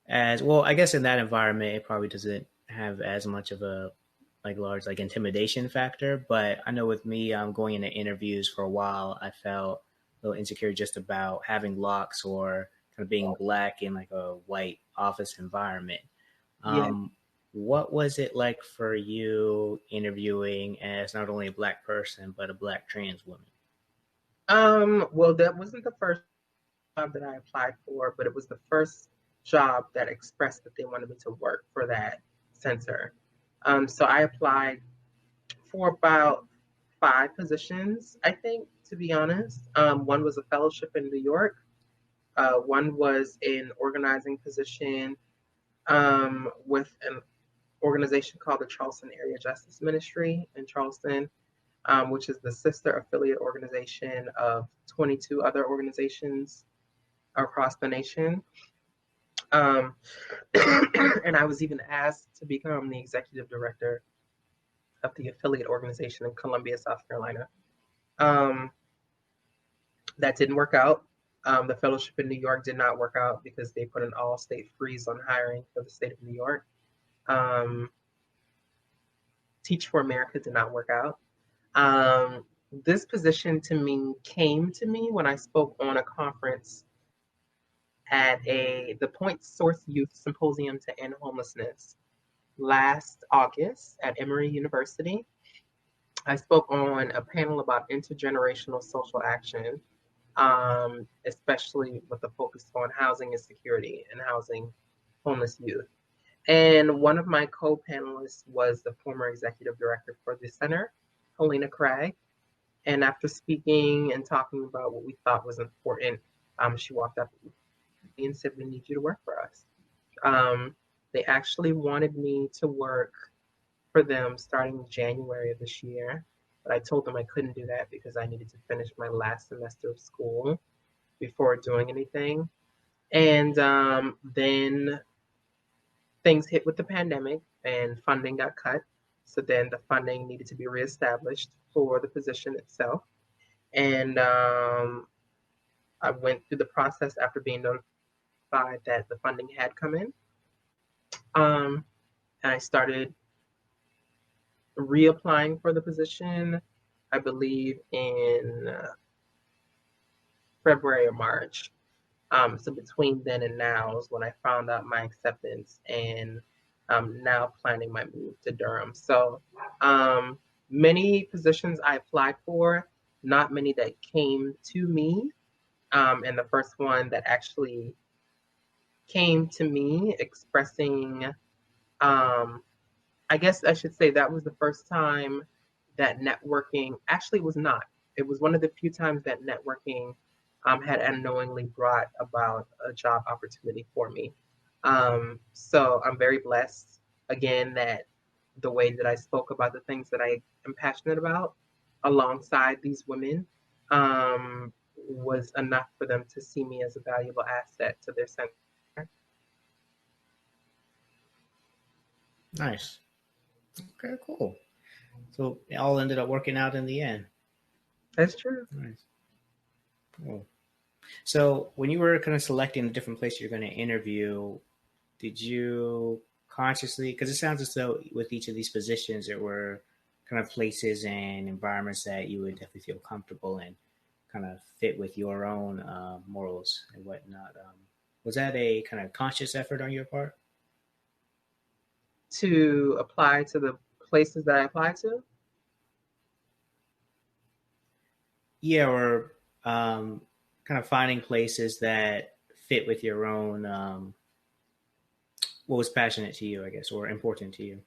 B: as well. I guess in that environment, it probably doesn't have as much of a like large like intimidation factor. But I know with me, going into interviews for a while, I felt a little insecure just about having locks or kind of being black in like a white office environment.
A: Yeah.
B: Um, what was it like for you interviewing as not only a black person but a black trans woman?
A: Well, that wasn't the first job that I applied for, but it was the first job that expressed that they wanted me to work for that center. So I applied for about five positions, I think, to be honest. One was a fellowship in New York. One was an organizing position with an organization called the Charleston Area Justice Ministry in Charleston, which is the sister affiliate organization of 22 other organizations across the nation. Um, and I was even asked to become the executive director of the affiliate organization in Columbia, South Carolina. Um, that didn't work out. The fellowship in New York did not work out because they put an all state freeze on hiring for the state of New York. Um, Teach for America did not work out. This position to me came to me when I spoke on a conference at the Point Source Youth Symposium to End Homelessness last August at Emory University. I spoke on a panel about intergenerational social action, especially with a focus on housing insecurity and housing homeless youth. And one of my co-panelists was the former executive director for the center, Helena Craig. And after speaking and talking about what we thought was important, she walked up and said, "We need you to work for us." Um, they actually wanted me to work for them starting January of this year, but I told them I couldn't do that because I needed to finish my last semester of school before doing anything. And then things hit with the pandemic and funding got cut. So then the funding needed to be reestablished for the position itself. And I went through the process after being notified that the funding had come in. And I started reapplying for the position, I believe, in February or March. So between then and now is when I found out my acceptance and now planning my move to Durham. So many positions I applied for, not many that came to me. And the first one that actually came to me expressing, I guess I should say that was the first time that networking actually was not. It was one of the few times that networking had unknowingly brought about a job opportunity for me. So I'm very blessed, again, that the way that I spoke about the things that I am passionate about alongside these women was enough for them to see me as a valuable asset to their center.
B: Nice. Okay, cool. So it all ended up working out in the end.
A: That's true.
B: Nice. Cool. So when you were kind of selecting the different places you're going to interview, did you consciously, because it sounds as though with each of these positions, there were kind of places and environments that you would definitely feel comfortable in, kind of fit with your own morals and whatnot. Was that a kind of conscious effort on your part?
A: To apply to the places that I apply to?
B: Yeah, or kind of finding places that fit with your own, what was passionate to you, I guess, or important to you.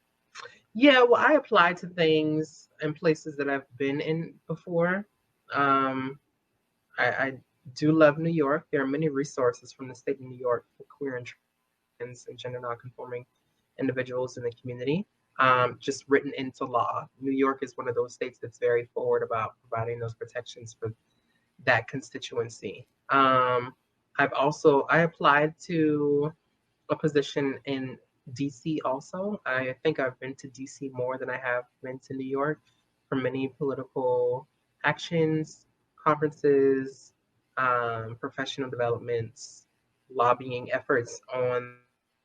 A: Yeah, well, I applied to things and places that I've been in before. Um, I do love New York. There are many resources from the state of New York for queer and trans and gender nonconforming individuals in the community, just written into law. New York is one of those states that's very forward about providing those protections for that constituency. I applied to a position in DC also. I think I've been to DC more than I have been to New York for many political actions, conferences, professional developments, lobbying efforts on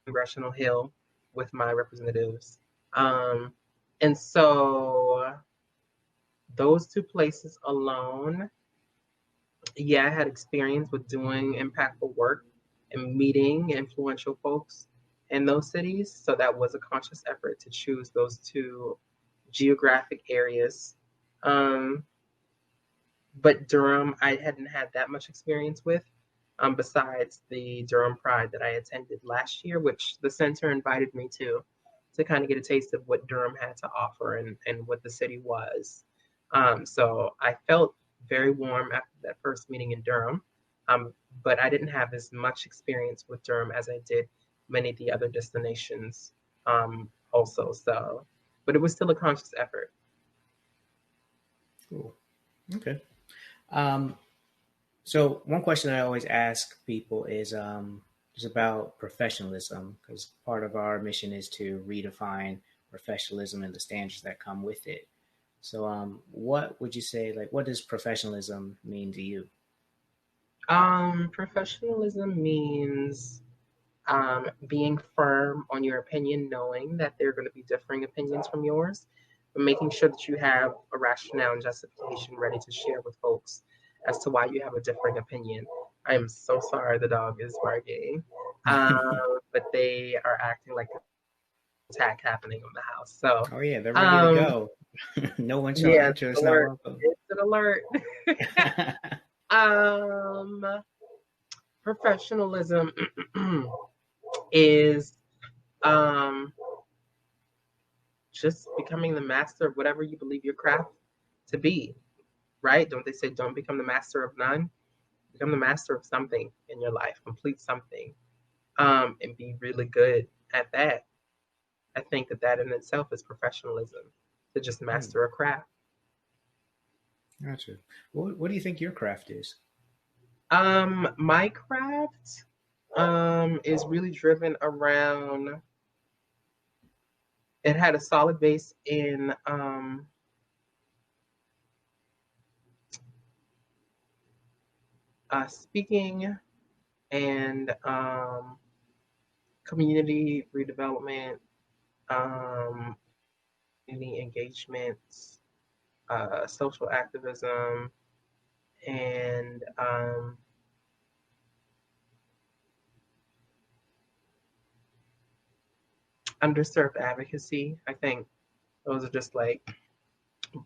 A: Congressional Hill with my representatives. Um, and so those two places alone, yeah, I had experience with doing impactful work and meeting influential folks in those cities. So that was a conscious effort to choose those two geographic areas. Um, but Durham, I hadn't had that much experience with, besides the Durham Pride that I attended last year, which the center invited me to kind of get a taste of what Durham had to offer and what the city was. So I felt very warm after that first meeting in Durham, um, but I didn't have as much experience with Durham as I did many of the other destinations also. So, but it was still a conscious effort.
B: Cool. Okay. Um, so one question I always ask people is about professionalism, because part of our mission is to redefine professionalism and the standards that come with it. So, what would you say? Like, what does professionalism mean to you?
A: Professionalism means being firm on your opinion, knowing that there are going to be differing opinions from yours, but making sure that you have a rationale and justification ready to share with folks as to why you have a differing opinion. I am so sorry the dog is barking, but they are acting like an attack happening on the house. So,
B: Oh yeah, they're ready to
A: um,
B: go. No one shall
A: yeah,
B: enter is not
A: alert.
B: welcome.
A: It's an alert. um, Professionalism is um, just becoming the master of whatever you believe your craft to be, right? Don't they say don't become the master of none? Become the master of something in your life, complete something, and be really good at that. I think that that in itself is professionalism, to just
B: Hmm,
A: master a craft.
B: gotcha. What do you think your craft is?
A: My craft is really driven around, it had a solid base in speaking and community redevelopment, um, community engagements, social activism, and underserved advocacy. I think those are just like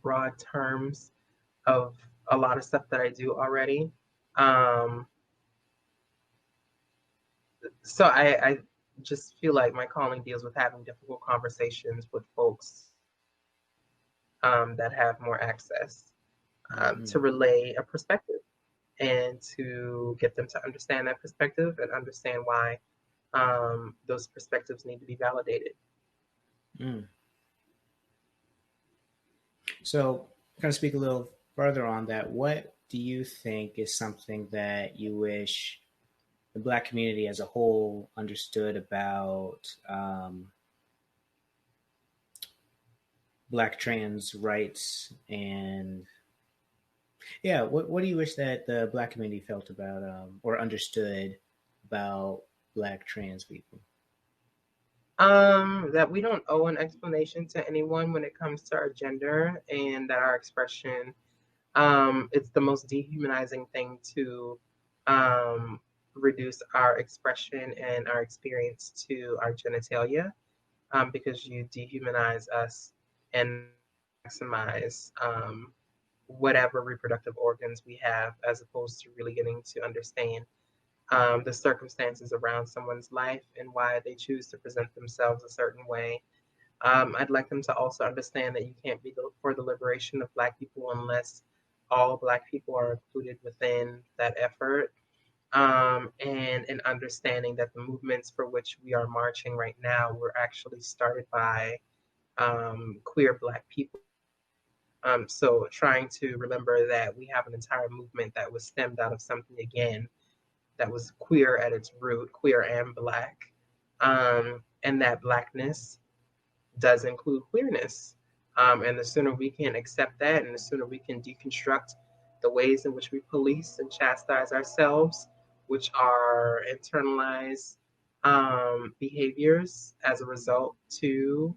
A: broad terms of a lot of stuff that I do already. Um, so I just feel like my calling deals with having difficult conversations with folks that have more access
B: Hmm.
A: to relay a perspective and to get them to understand that perspective and understand why those perspectives need to be validated.
B: Mm. So, kind of speak a little further on that. What do you think is something that you wish the Black community as a whole understood about Black trans rights? And yeah, what do you wish that the Black community felt about or understood about Black trans people?
A: That we don't owe an explanation to anyone when it comes to our gender, and that our expression, it's the most dehumanizing thing to um, reduce our expression and our experience to our genitalia, because you dehumanize us and maximize whatever reproductive organs we have, as opposed to really getting to understand the circumstances around someone's life and why they choose to present themselves a certain way. I'd like them to also understand that you can't be for the liberation of Black people unless all Black people are included within that effort. And an understanding that the movements for which we are marching right now were actually started by queer Black people. So trying to remember that we have an entire movement that was stemmed out of something, again, that was queer at its root, queer and Black, and that Blackness does include queerness. And the sooner we can accept that, and the sooner we can deconstruct the ways in which we police and chastise ourselves, which are internalized behaviors as a result to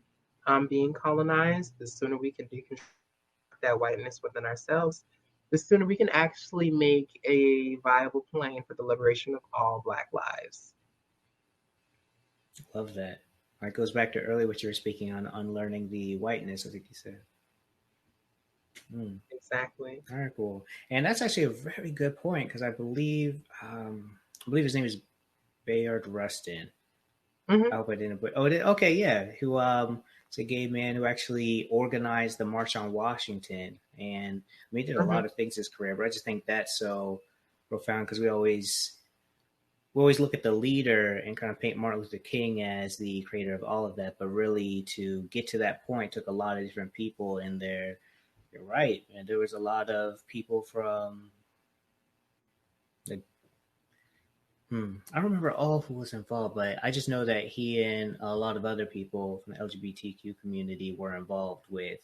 A: being colonized, the sooner we can deconstruct that whiteness within ourselves, the sooner we can actually make a viable plan for the liberation of all Black lives.
B: Love that. It goes back to earlier what you were speaking on unlearning the whiteness, I think you said. Mm.
A: Exactly.
B: All right, cool. And that's actually a very good point because I believe his name is Bayard Rustin.
A: Hmm.
B: I hope I didn't. But oh, okay, yeah. Who is a gay man who actually organized the March on Washington, and I mean, he did a
A: Hmm.
B: lot of things in his career. But I just think that's so profound because we always look at the leader and kind of paint Martin Luther King as the creator of all of that, but really to get to that point took a lot of different people in there. You're right, and there was a lot of people from the I don't remember all who was involved, but I just know that he and a lot of other people from the LGBTQ community were involved with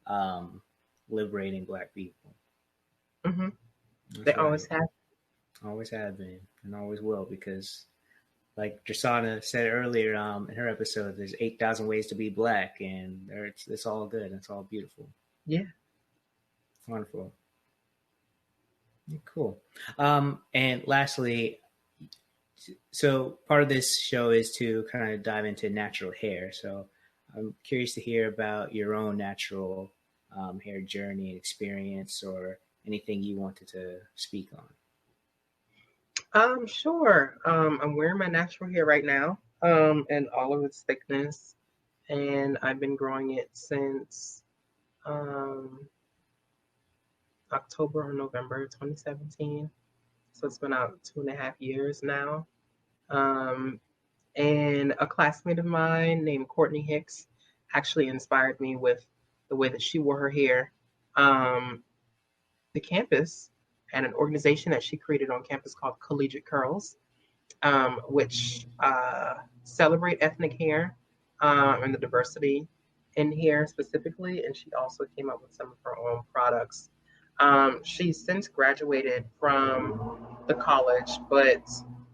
B: um, liberating Black people.
A: Hmm. They
B: That's
A: always
B: right.
A: have.
B: Always have been and always will because, like Drasana said earlier in her episode, there's 8,000 ways to be Black, and it's all good. It's all beautiful.
A: Yeah.
B: Wonderful. Cool. And lastly, so part of this show is to kind of dive into natural hair. So I'm curious to hear about your own natural hair journey and experience, or anything you wanted to speak on.
A: Sure. I'm wearing my natural hair right now, and all of its thickness, and I've been growing it since um, October or November 2017. So it's been out 2.5 years now. Um, and a classmate of mine named Courtney Hicks actually inspired me with the way that she wore her hair. Um, the campus and an organization that she created on campus called Collegiate Curls, which celebrate ethnic hair and the diversity in hair specifically. And she also came up with some of her own products. She's since graduated from the college, but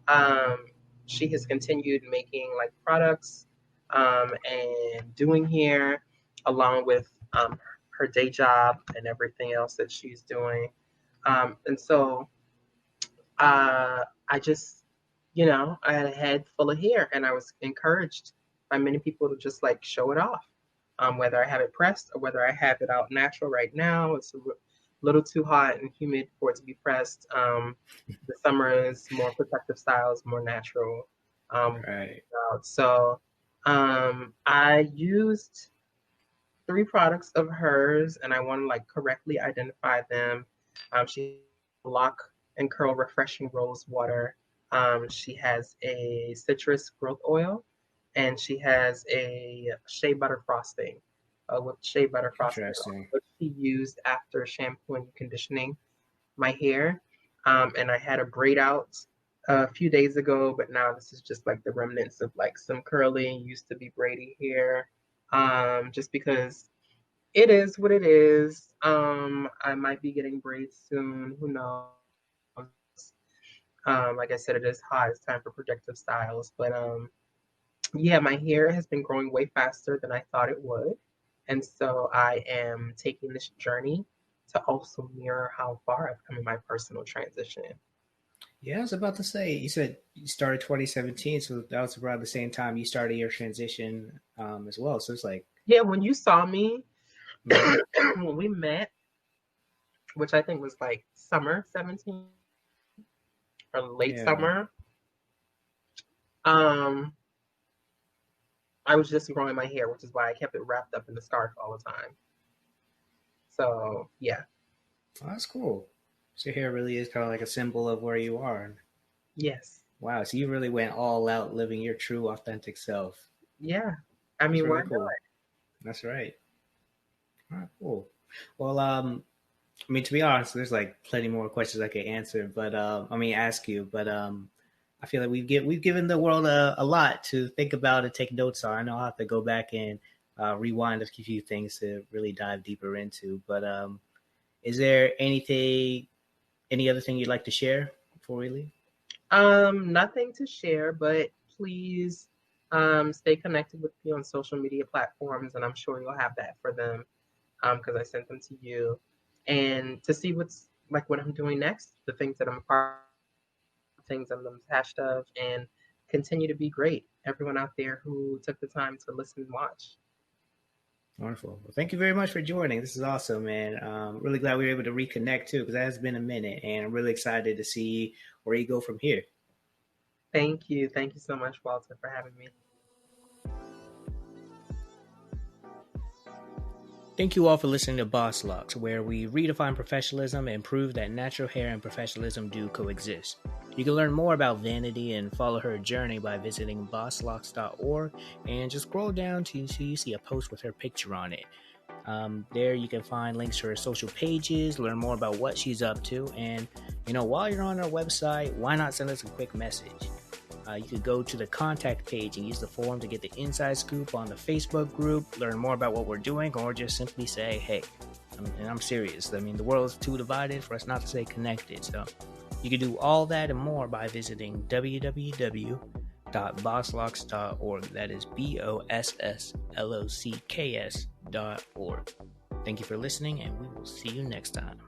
A: um, she has continued making like products and doing hair along with her day job and everything else that she's doing. And so I just, I had a head full of hair, and I was encouraged by many people to just like show it off. Whether I have it pressed or whether I have it out natural right now, it's a little too hot and humid for it to be pressed. The summer is more protective styles, more natural. Um,
B: Right.
A: so I used three products of hers, and I want to like correctly identify them. She lock and curl refreshing rose water. She has a citrus growth oil, and she has a shea butter frosting. With shea butter frosting,
B: Interesting.
A: which she used after shampoo and conditioning my hair. And I had a braid out a few days ago, but now this is just like the remnants of like some curly, used to be braidy hair. Just because it is what it is. I might be getting braids soon. Who knows? Like I said, it is hot. It's time for protective styles. But yeah, my hair has been growing way faster than I thought it would. And so I am taking this journey to also mirror how far I've come in my personal transition.
B: Yeah, I was about to say, you said you started 2017, so that was around the same time you started your transition as well. So it's like,
A: Yeah, when you saw me,
B: mhm,
A: when we met, which I think was like summer 17 or late
B: yeah.
A: summer, um, I was just growing my hair, which is why I kept it wrapped up in the scarf all the time. So yeah,
B: Oh, that's cool. So your hair really is kind of like a symbol of where you are.
A: yes,
B: Wow, so you really went all out living your true, authentic self.
A: yeah. I
B: That's
A: mean, why
B: really
A: not?
B: cool. That's right. All right, cool. Well, I mean, to be honest, there's like plenty more questions I could answer, but ask you. But I feel like we've given the world a lot to think about and take notes on. I know I'll have to go back and rewind a few things to really dive deeper into. But is there any other thing you'd like to share before we leave?
A: Nothing to share, but please stay connected with me on social media platforms, and I'm sure you'll have that for them because I sent them to you, and to see what's like what I'm doing next, the things that I'm part of, things I'm attached of, and continue to be great. Everyone out there who took the time to listen and watch.
B: Wonderful. Well, thank you very much for joining. This is awesome, man. Really glad we were able to reconnect too, because that has been a minute, and I'm really excited to see where you go from here.
A: Thank you. Thank you so much, Walter, for having me.
B: Thank you all for listening to BossLocks, where we redefine professionalism and prove that natural hair and professionalism do coexist. You can learn more about Vanity and follow her journey by visiting bosslocks.org and just scroll down to you see a post with her picture on it. There you can find links to her social pages, learn more about what she's up to, and while you're on our website, why not send us a quick message? You could go to the contact page and use the form to get the inside scoop on the Facebook group, learn more about what we're doing, or just simply say, hey. And I'm serious. I mean, the world is too divided for us not to stay connected. So you can do all that and more by visiting www.bosslocks.org. That is BossLocks.org. Thank you for listening, and we will see you next time.